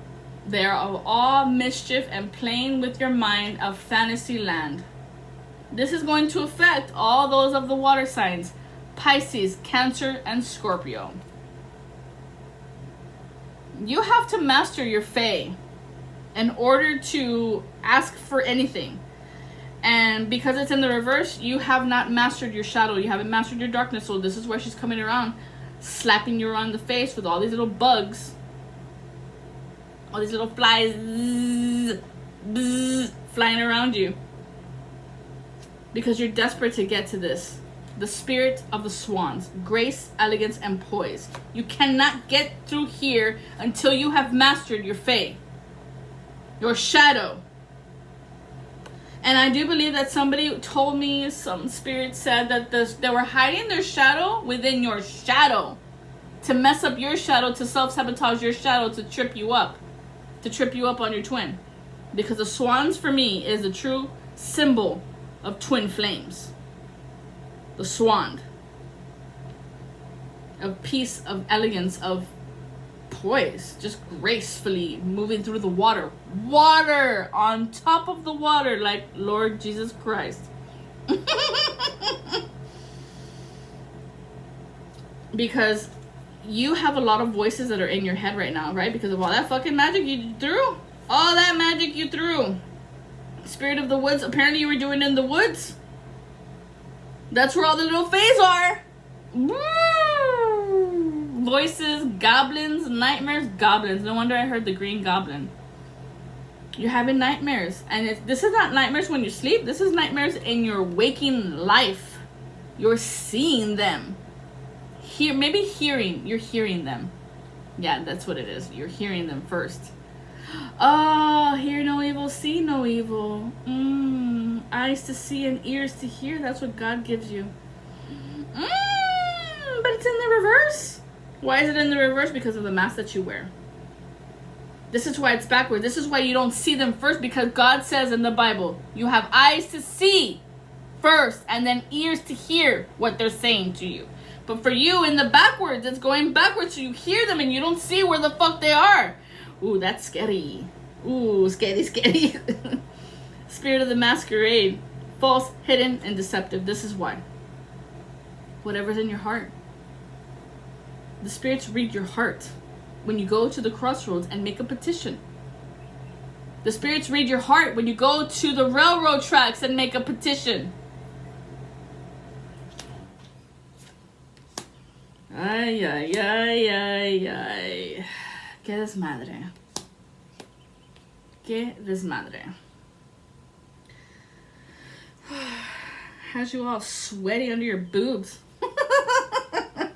They are of all mischief and playing with your mind of fantasy land. This is going to affect all those of the water signs: Pisces, Cancer, and Scorpio. You have to master your Fae in order to ask for anything. And because it's in the reverse, you have not mastered your shadow. You haven't mastered your darkness. So this is where she's coming around, slapping you around the face with all these little bugs. All these little flies flying around you. Because you're desperate to get to this. The spirit of the swans. Grace, elegance, and poise. You cannot get through here until you have mastered your Fae. Your shadow. And I do believe that somebody told me, some spirit said that they were hiding their shadow within your shadow. To mess up your shadow, to self-sabotage your shadow, to trip you up. To trip you up on your twin. Because the swans, for me, is a true symbol of twin flames. The swan. Of peace, of elegance, of poise. Just gracefully moving through the water. Water! On top of the water, like Lord Jesus Christ. Because you have a lot of voices that are in your head right now, right? Because of all that fucking magic you threw. All that magic you threw. Spirit of the woods. Apparently you were doing it in the woods. That's where all the little fays are. Woo! Voices, goblins, nightmares, goblins. No wonder I heard the green goblin. You're having nightmares. And this is not nightmares when you sleep. This is nightmares in your waking life. You're seeing them. Maybe hearing. You're hearing them. Yeah, that's what it is. You're hearing them first. Oh, hear no evil, see no evil. Eyes to see and ears to hear. That's what God gives you. But it's in the reverse. Why is it in the reverse? Because of the mask that you wear. This is why it's backward. This is why you don't see them first, because God says in the Bible, you have eyes to see first and then ears to hear what they're saying to you. But for you, in the backwards, it's going backwards, so you hear them and you don't see where the fuck they are. Ooh, that's scary. Ooh, scary, scary. Spirit of the masquerade. False, hidden, and deceptive. This is why. Whatever's in your heart. The spirits read your heart when you go to the crossroads and make a petition. The spirits read your heart when you go to the railroad tracks and make a petition. Ay, ay, ay, ay, ay. Qué desmadre. Qué desmadre. Has you all sweaty under your boobs.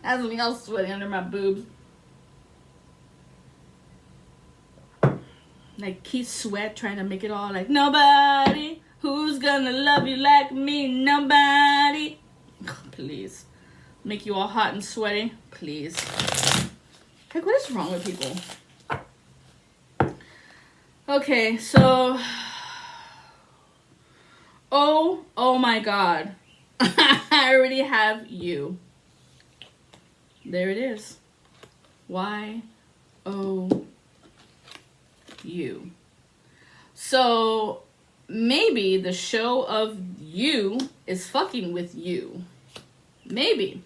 Has me all sweaty under my boobs. Like Keith Sweat trying to make it all like, nobody who's gonna love you like me, nobody. Please. Make you all hot and sweaty. Please. Like, what is wrong with people? Okay, so... Oh my God. I already have you. There it is. Y-O-U. So, maybe the show of you is fucking with you. Maybe.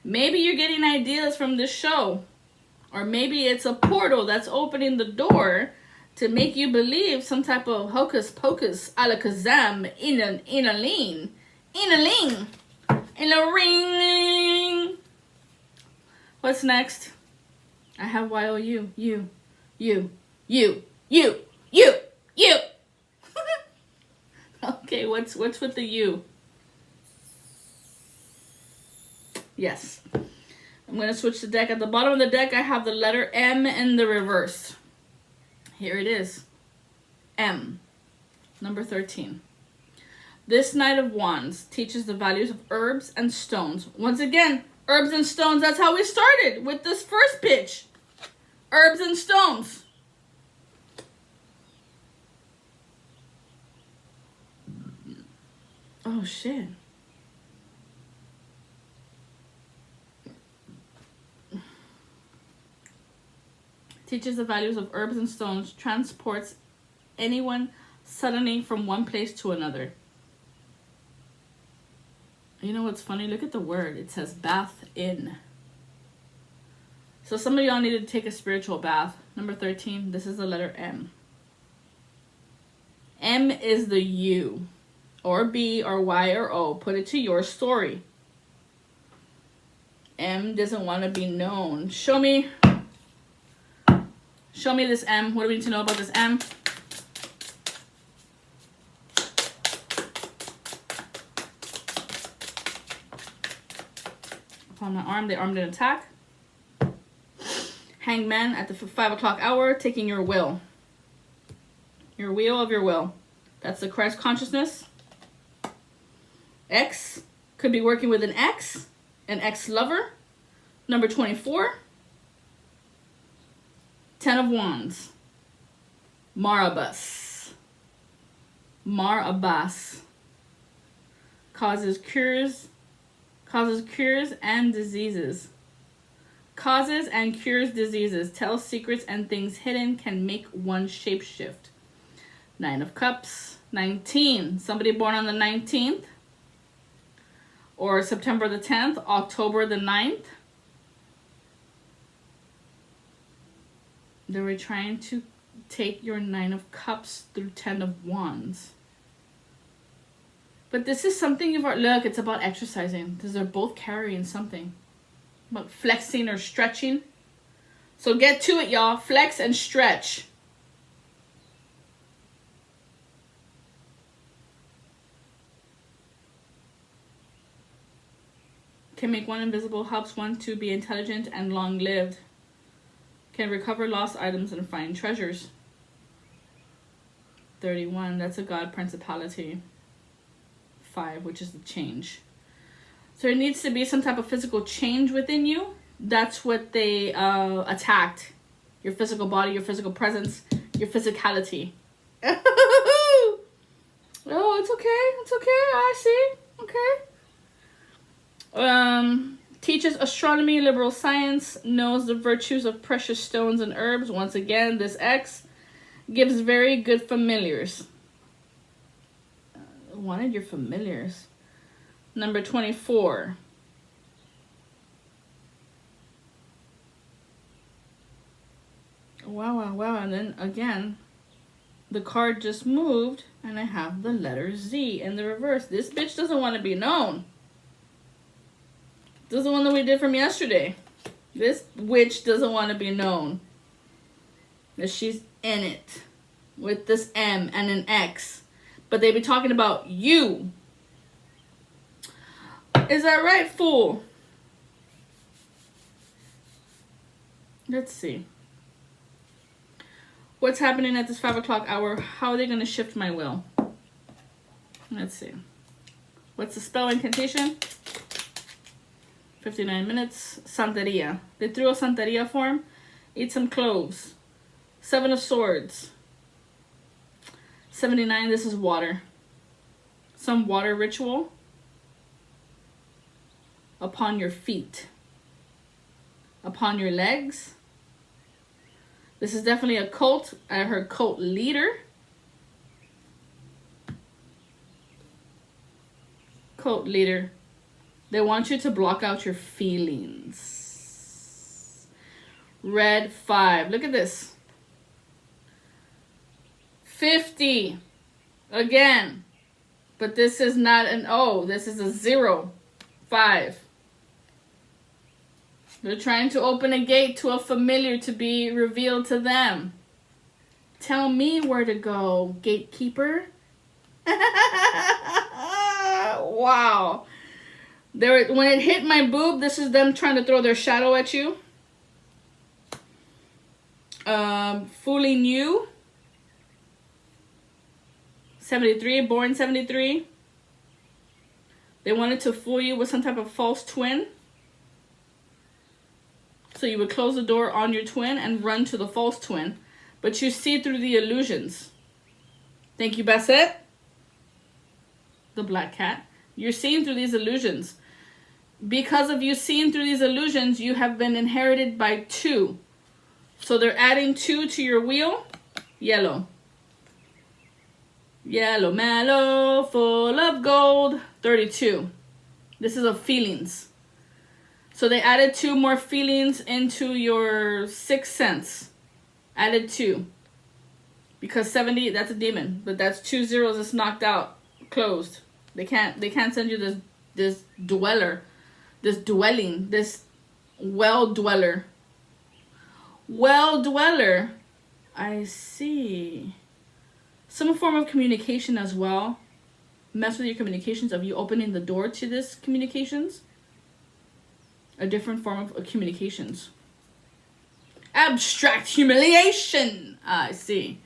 Maybe you're getting ideas from this show. Or maybe it's a portal that's opening the door to make you believe some type of hocus pocus alakazam in a ring. What's next? I have Y-O-U. You. You. Okay, what's with the U? Yes. I'm going to switch the deck. At the bottom of the deck, I have the letter M in the reverse. Here it is. M. Number 13. This Knight of Wands teaches the values of herbs and stones. Once again, herbs and stones, that's how we started with this first pitch. Herbs and stones. Oh, shit. Teaches the values of herbs and stones. Transports anyone suddenly from one place to another. You know what's funny? Look at the word. It says bath in. So some of y'all need to take a spiritual bath. Number 13, this is the letter M. M is the U, or B, or Y, or O. Put it to your story. M doesn't want to be known. Show me this M. What do we need to know about this M? Upon my arm, they armed an attack. Hangman at the 5 o'clock hour, taking your will. Your wheel of your will. That's the Christ consciousness. X could be working with an ex-lover. Number 24. 10 of Wands. Marabas. Causes cures and diseases. Causes and cures diseases. Tells secrets and things hidden. Can make one shapeshift. 9 of Cups. 19. Somebody born on the 19th. Or September the 10th. October the 9th. They were trying to take your 9 of Cups through 10 of Wands. But this is something you've already... Look, it's about exercising. Because they're both carrying something. About flexing or stretching. So get to it, y'all. Flex and stretch. Can make one invisible. Helps one to be intelligent and long-lived. Can recover lost items and find treasures. 31. That's a god principality. 5, which is the change. So there needs to be some type of physical change within you. That's what they attacked. Your physical body, your physical presence, your physicality. Oh, it's okay. It's okay. I see. Okay. Teaches astronomy, liberal science, knows the virtues of precious stones and herbs. Once again, this X gives very good familiars. Wanted your familiars. Number 24. Wow. And then again, the card just moved and I have the letter Z in the reverse. This bitch doesn't want to be known. This is the one that we did from yesterday. This witch doesn't want to be known. That she's in it. With this M and an X. But they be talking about you. Is that right, fool? Let's see. What's happening at this 5 o'clock hour? How are they going to shift my will? Let's see. What's the spell incantation? 59 minutes. Santeria. They threw a Santeria for him. Eat some cloves. 7 of Swords. 79. This is water. Some water ritual. Upon your feet. Upon your legs. This is definitely a cult. I heard cult leader. Cult leader. They want you to block out your feelings. Red 5. Look at this. 50. Again. But this is not an O. This is a 0. 5. They're trying to open a gate to a familiar to be revealed to them. Tell me where to go, gatekeeper. Wow. When it hit my boob, this is them trying to throw their shadow at you. Fooling you. 73, born 73. They wanted to fool you with some type of false twin. So you would close the door on your twin and run to the false twin. But you see through the illusions. Thank you, Bassett. The black cat. You're seeing through these illusions. Because of you seeing through these illusions, you have been inherited by 2. So they're adding 2 to your wheel. Yellow. Yellow mallow, full of gold. 32. This is of feelings. So they added 2 more feelings into your 6th sense. Added 2. Because 70, that's a demon. But that's 2 zeros that's knocked out. Closed. They can't send you this dweller. This dwelling. This well dweller. Well dweller. I see. Some form of communication as well. Mess with your communications of you opening the door to this communications. A different form of communications. Abstract humiliation. I see.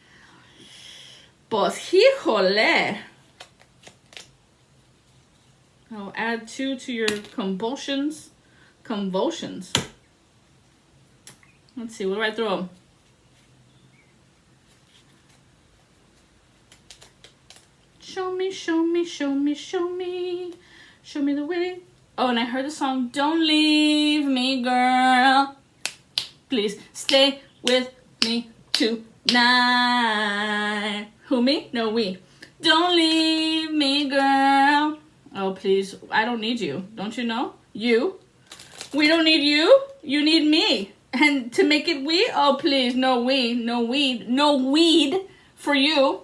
Pues híjole. I'll add 2 to your convulsions. Convulsions. Let's see, what do I throw? Show me, show me, show me, show me. Show me the way. Oh, and I heard the song, Don't Leave Me, Girl. Please stay with me tonight. Who, me? No, we. Don't leave me, girl. Oh, please. I don't need you. Don't you know? You. We don't need you. You need me. And to make it we? Oh, please. No weed. No weed. No weed for you.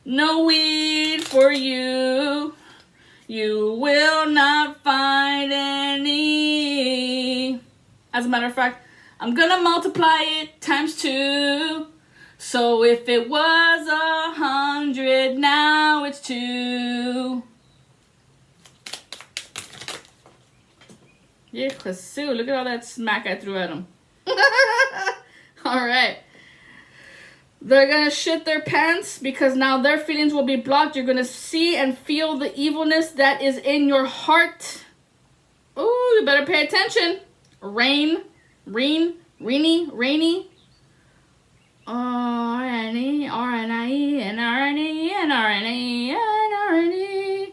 No weed for you. You will not find any. As a matter of fact, I'm gonna multiply it times 2. So if it was 100, now it's 2. Yeah, Sue, look at all that smack I threw at him. Alright. They're gonna shit their pants because now their feelings will be blocked. You're gonna see and feel the evilness that is in your heart. Ooh, you better pay attention. Rainy. RNE, RNIE, and RNE, and RNE, and RNE.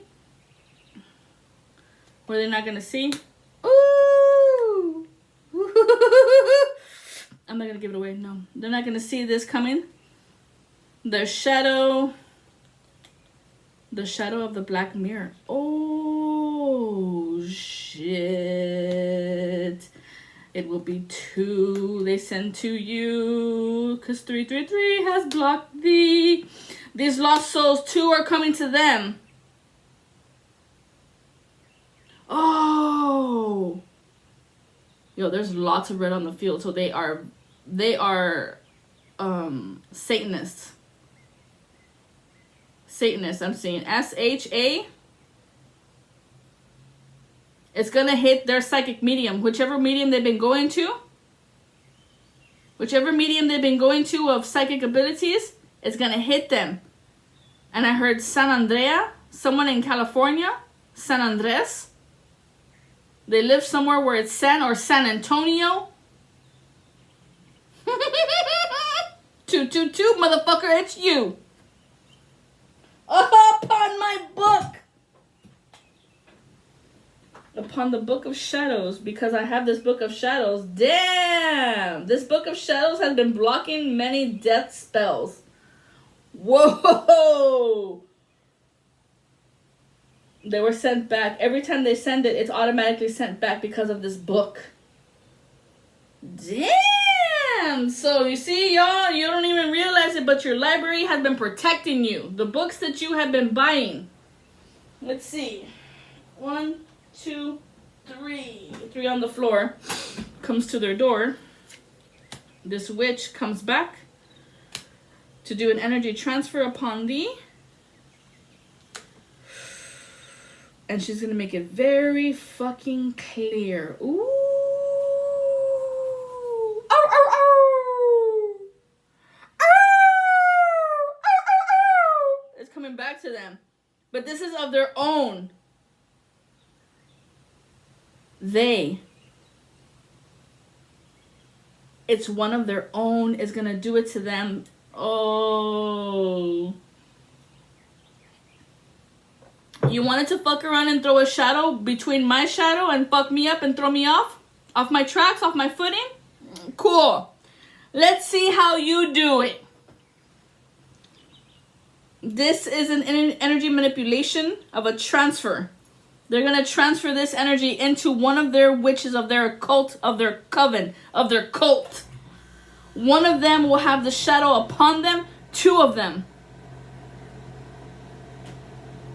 Were they not gonna see? Ooh! I'm not gonna give it away, no. They're not gonna see this coming. The shadow of the black mirror. Oh, shit. It will be 2 they send to you. Because 333 has blocked thee. These lost souls, 2 are coming to them. Oh. Yo, there's lots of red on the field. So they are Satanists. Satanists, I'm seeing. SHA. It's going to hit their psychic medium. Whichever medium they've been going to. Whichever medium they've been going to of psychic abilities, it's going to hit them. And I heard San Andrea. Someone in California. San Andres. They live somewhere where it's San or San Antonio. 222, motherfucker, it's you. Upon my book. Upon the book of shadows, because I have this book of shadows. Damn! This book of shadows has been blocking many death spells. Whoa! They were sent back. Every time they send it, it's automatically sent back because of this book. Damn! So you see, y'all, you don't even realize it, but your library has been protecting you. The books that you have been buying. Let's see. 1, 2, Three on the floor, comes to their door. This witch comes back to do an energy transfer upon thee. And she's going to make it very fucking clear. Ooh. Ow, ow, ow. Ow. Ow, ow, ow. It's coming back to them. But this is of their own. It's one of their own is going to do it to them. Oh. You wanted to fuck around and throw a shadow between my shadow and fuck me up and throw me off my tracks, off my footing? Cool. Let's see how you do it. This is an energy manipulation of a transfer. They're going to transfer this energy into one of their witches of their cult, of their coven, of their cult. One of them will have the shadow upon them. Two of them.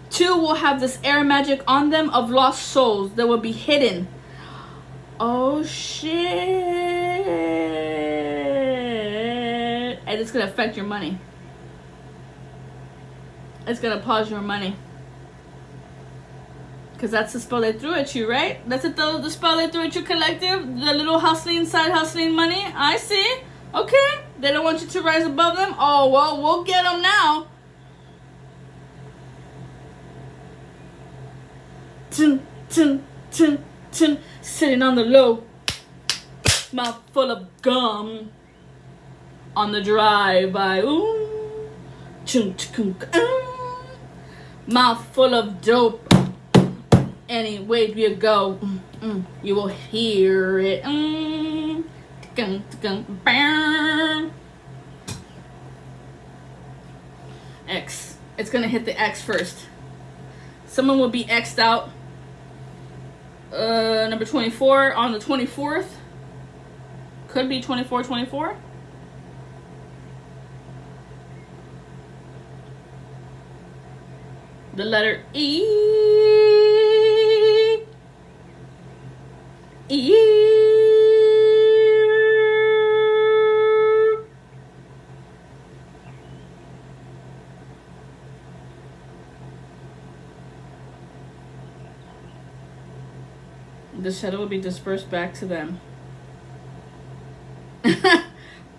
Two will have this air magic on them of lost souls that will be hidden. Oh, shit. And it's going to affect your money. It's going to pause your money. Because that's the spell they threw at you, right? That's the spell they threw at you, collective? The little hustling, side hustling money? I see. Okay. They don't want you to rise above them? Oh, well, we'll get them now. Tin, tin, tin, tin. Sitting on the low. Mouth full of gum. On the drive-by. Ooh. Chunk, chunk, mouth full of dope. Any way you go, you will hear it. X. It's going to hit the X first. Someone will be X'd out. Number 24 on the 24th. Could be 24. The letter E. The shadow will be dispersed back to them.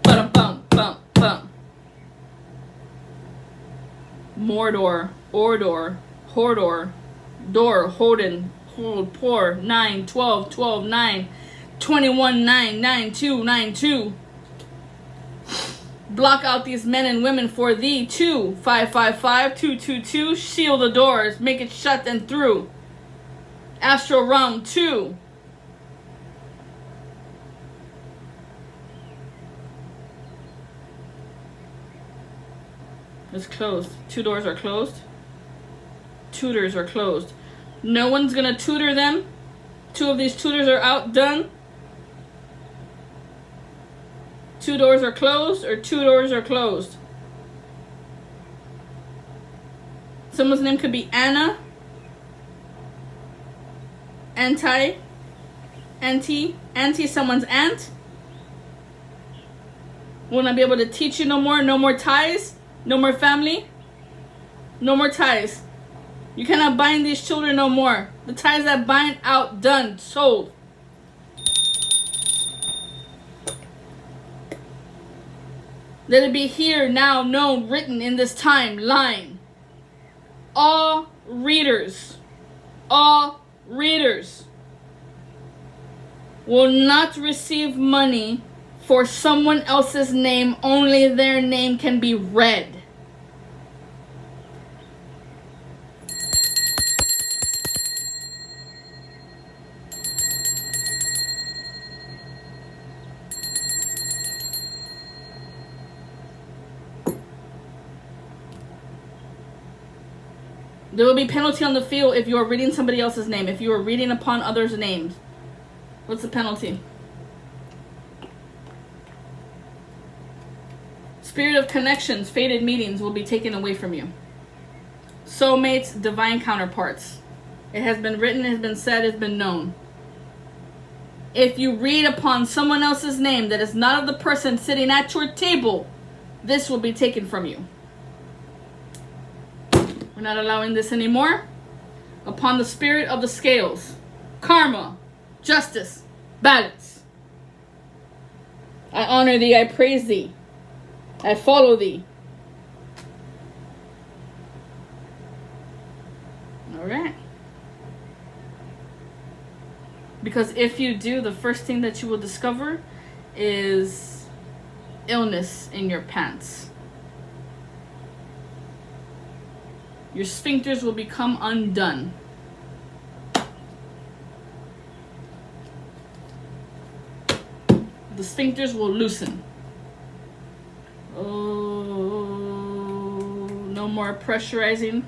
Bum. Mordor, Ordor, Hordor, Door, Holden, Hold, Pour, 9, 12, 12, 9, 21, 9, 9, 2, 9, 2. Block out these men and women for thee, 2, 5, 5, 5, 2, 2, 2. Seal the doors, make it shut and through. Astral realm, 2. It's closed. 2 doors are closed. Tutors are closed. No one's gonna tutor them. 2 of these tutors are out, done. 2 doors are closed, or 2 doors are closed. Someone's name could be Anna. Auntie, someone's aunt. Will not be able to teach you no more ties, no more family, no more ties. You cannot bind these children no more. The ties that bind out, done, sold. Let it be here, now, known, written in this time, line. All readers will not receive money for someone else's name. Only their name can be read. There will be penalty on the field if you are reading somebody else's name. If you are reading upon others' names. What's the penalty? Spirit of connections, fated meetings will be taken away from you. Soulmates, divine counterparts. It has been written, it has been said, it has been known. If you read upon someone else's name that is not of the person sitting at your table, this will be taken from you. We're not allowing this anymore. Upon the spirit of the scales, karma, justice, balance. I honor thee, I praise thee, I follow thee. All right. Because if you do, the first thing that you will discover is illness in your pants. Your sphincters will become undone. The sphincters will loosen. Oh, no more pressurizing.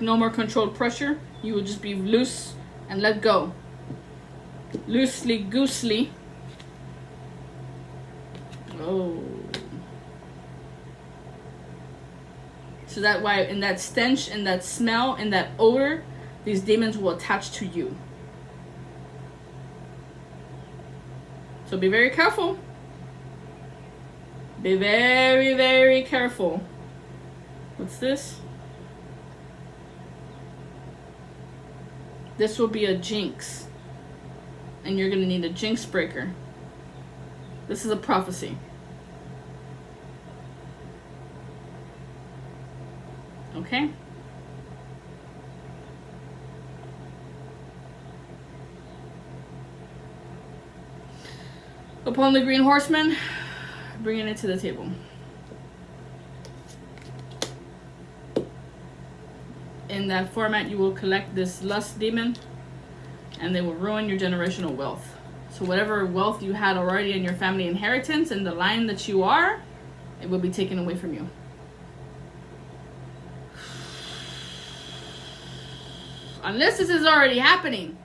No more controlled pressure. You will just be loose and let go. Loosely goosely. Oh. So that why in that stench, in that smell, in that odor, these demons will attach to you. So be very careful. Be very, very careful. What's this? This will be a jinx. And you're going to need a jinx breaker. This is a prophecy. Okay? Upon the green horseman, bringing it to the table. In that format, you will collect this lust demon, and they will ruin your generational wealth. So whatever wealth you had already in your family inheritance and the line that you are, it will be taken away from you. Unless this is already happening.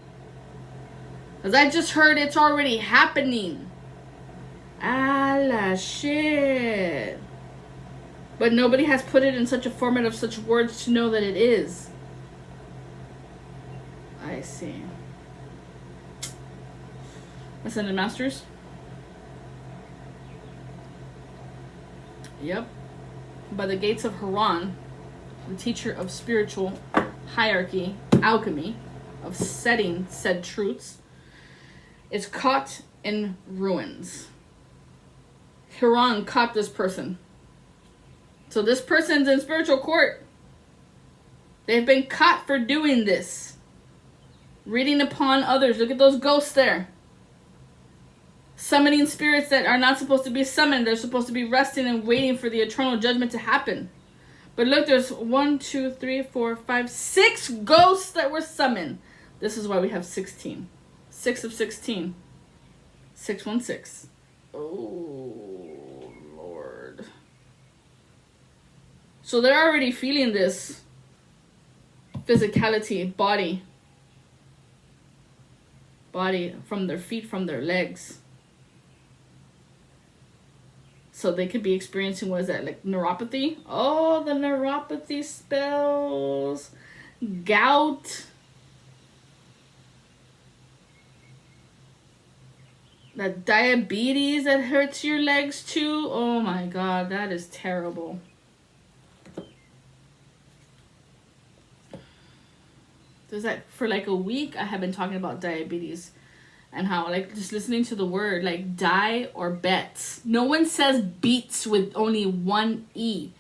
Because I just heard it's already happening. Ah, la shit. But nobody has put it in such a format of such words to know that it is. I see. Ascended Masters. Yep. By the gates of Haran, the teacher of spiritual hierarchy, alchemy, of setting said truths, is caught in ruins. Haran caught this person. So this person's in spiritual court. They've been caught for doing this. Reading upon others. Look at those ghosts there. Summoning spirits that are not supposed to be summoned. They're supposed to be resting and waiting for the eternal judgment to happen. But look, there's 1, 2, 3, 4, 5, 6 ghosts that were summoned. This is why we have 16. 6 of 16. 616. Oh, Lord. So they're already feeling this physicality, body from their feet, from their legs. So they could be experiencing, what is that, like neuropathy? Oh, the neuropathy spells. Gout. That diabetes that hurts your legs too. Oh my God, that is terrible. There's that for like a week I have been talking about diabetes and how like just listening to the word like die or bets. No one says beats with only one E.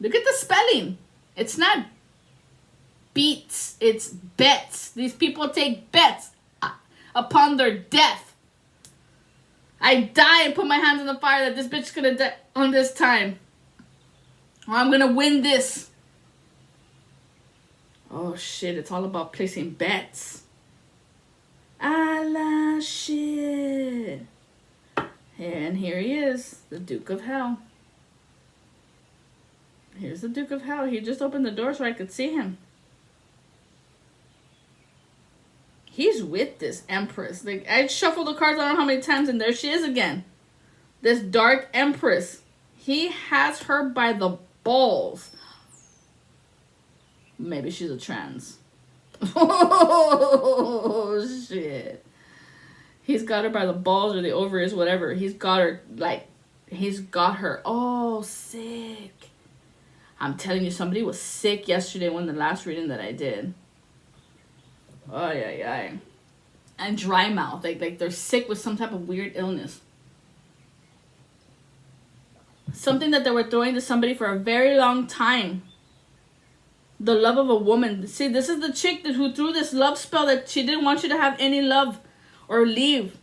Look at the spelling. It's not beats, it's bets. These people take bets upon their death. I die and put my hands in the fire that this bitch is gonna die on this time. Or I'm gonna win this. Oh shit, it's all about placing bets. Ah la shit. And here he is, the Duke of Hell. Here's the Duke of Hell. He just opened the door so I could see him. He's with this Empress. Like, I shuffled the cards I don't know how many times, and there she is again. This Dark Empress. He has her by the balls. Maybe she's a trans. Oh, shit. He's got her by the balls or the ovaries, whatever. He's got her, like, he's got her. Oh, sick. I'm telling you, somebody was sick yesterday when the last reading that I did. Oh, yeah. And dry mouth. Like they're sick with some type of weird illness. Something that they were throwing to somebody for a very long time. The love of a woman. See, this is the chick who threw this love spell that she didn't want you to have any love or leave.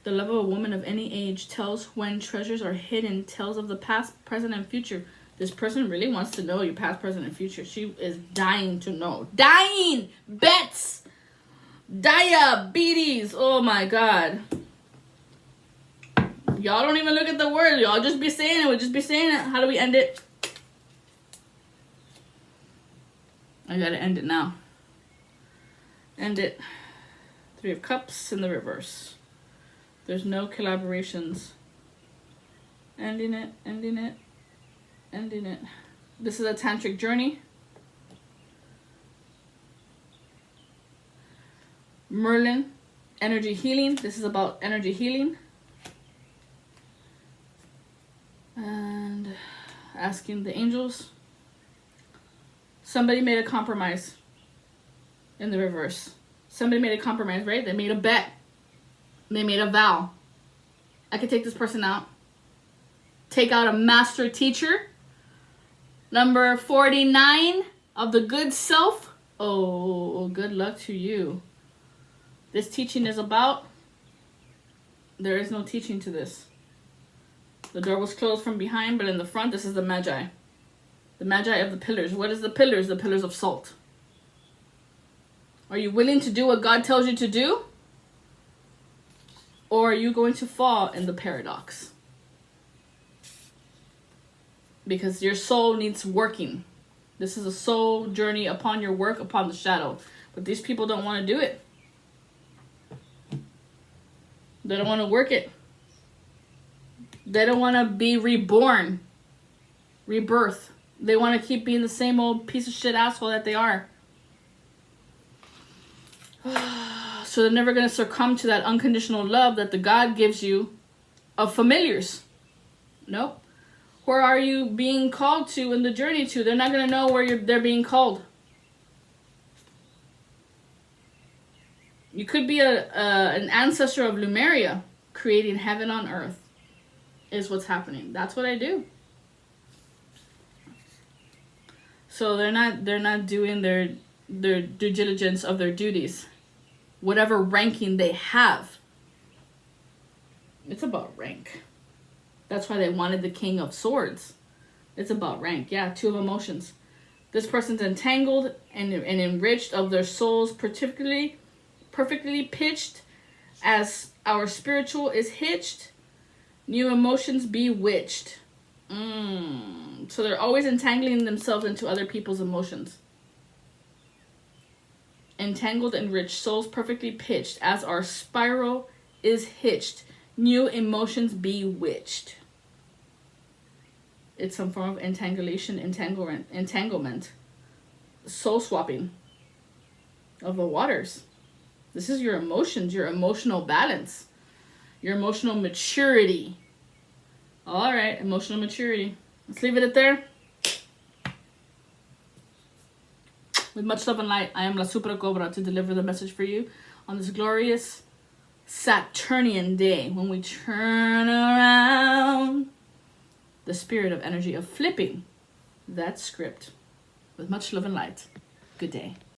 The love of a woman of any age tells when treasures are hidden, tells of the past, present, and future. This person really wants to know your past, present, and future. She is dying to know. Dying! Bets! Diabetes! Oh my God. Y'all don't even look at the word. Y'all just be saying it. We'll just be saying it. How do we end it? I gotta end it now. End it. 3 of Cups in the reverse. There's no collaborations. Ending it. This is a tantric journey. Merlin, energy healing. This is about energy healing. And asking the angels. Somebody made a compromise in the reverse. Somebody made a compromise, right? They made a bet. They made a vow. I could take this person out. Take out a master teacher. Number 49 of the good self. Oh, good luck to you. This teaching is about. There is no teaching to this. The door was closed from behind, but in the front, this is the Magi. The Magi of the pillars. What is the pillars? The pillars of salt. Are you willing to do what God tells you to do? Or are you going to fall in the paradox? Because your soul needs working. This is a soul journey upon your work, upon the shadow. But these people don't want to do it. They don't want to work it. They don't want to be reborn. Rebirth. They want to keep being the same old piece of shit asshole that they are. So they're never going to succumb to that unconditional love that the God gives you of familiars. Nope. Where are you being called to in the journey to? They're not going to know where they're being called. You could be an ancestor of Lemuria, creating heaven on earth. Is what's happening. That's what I do. So they're not doing their due diligence of their duties. Whatever ranking they have. It's about rank. That's why they wanted the King of Swords. It's about rank. Yeah, 2 of emotions. This person's entangled and enriched of their souls, perfectly pitched as our spiritual is hitched. New emotions bewitched. So they're always entangling themselves into other people's emotions. Entangled and rich, souls perfectly pitched, as our spiral is hitched. New emotions bewitched. It's some form of entanglement. Soul swapping of the waters. This is your emotions, your emotional balance, your emotional maturity. All right, emotional maturity. Let's leave it at there. With much love and light, I am La Supra Cobra to deliver the message for you on this glorious Saturnian day when we turn around the spirit of energy of flipping that script. With much love and light. Good day.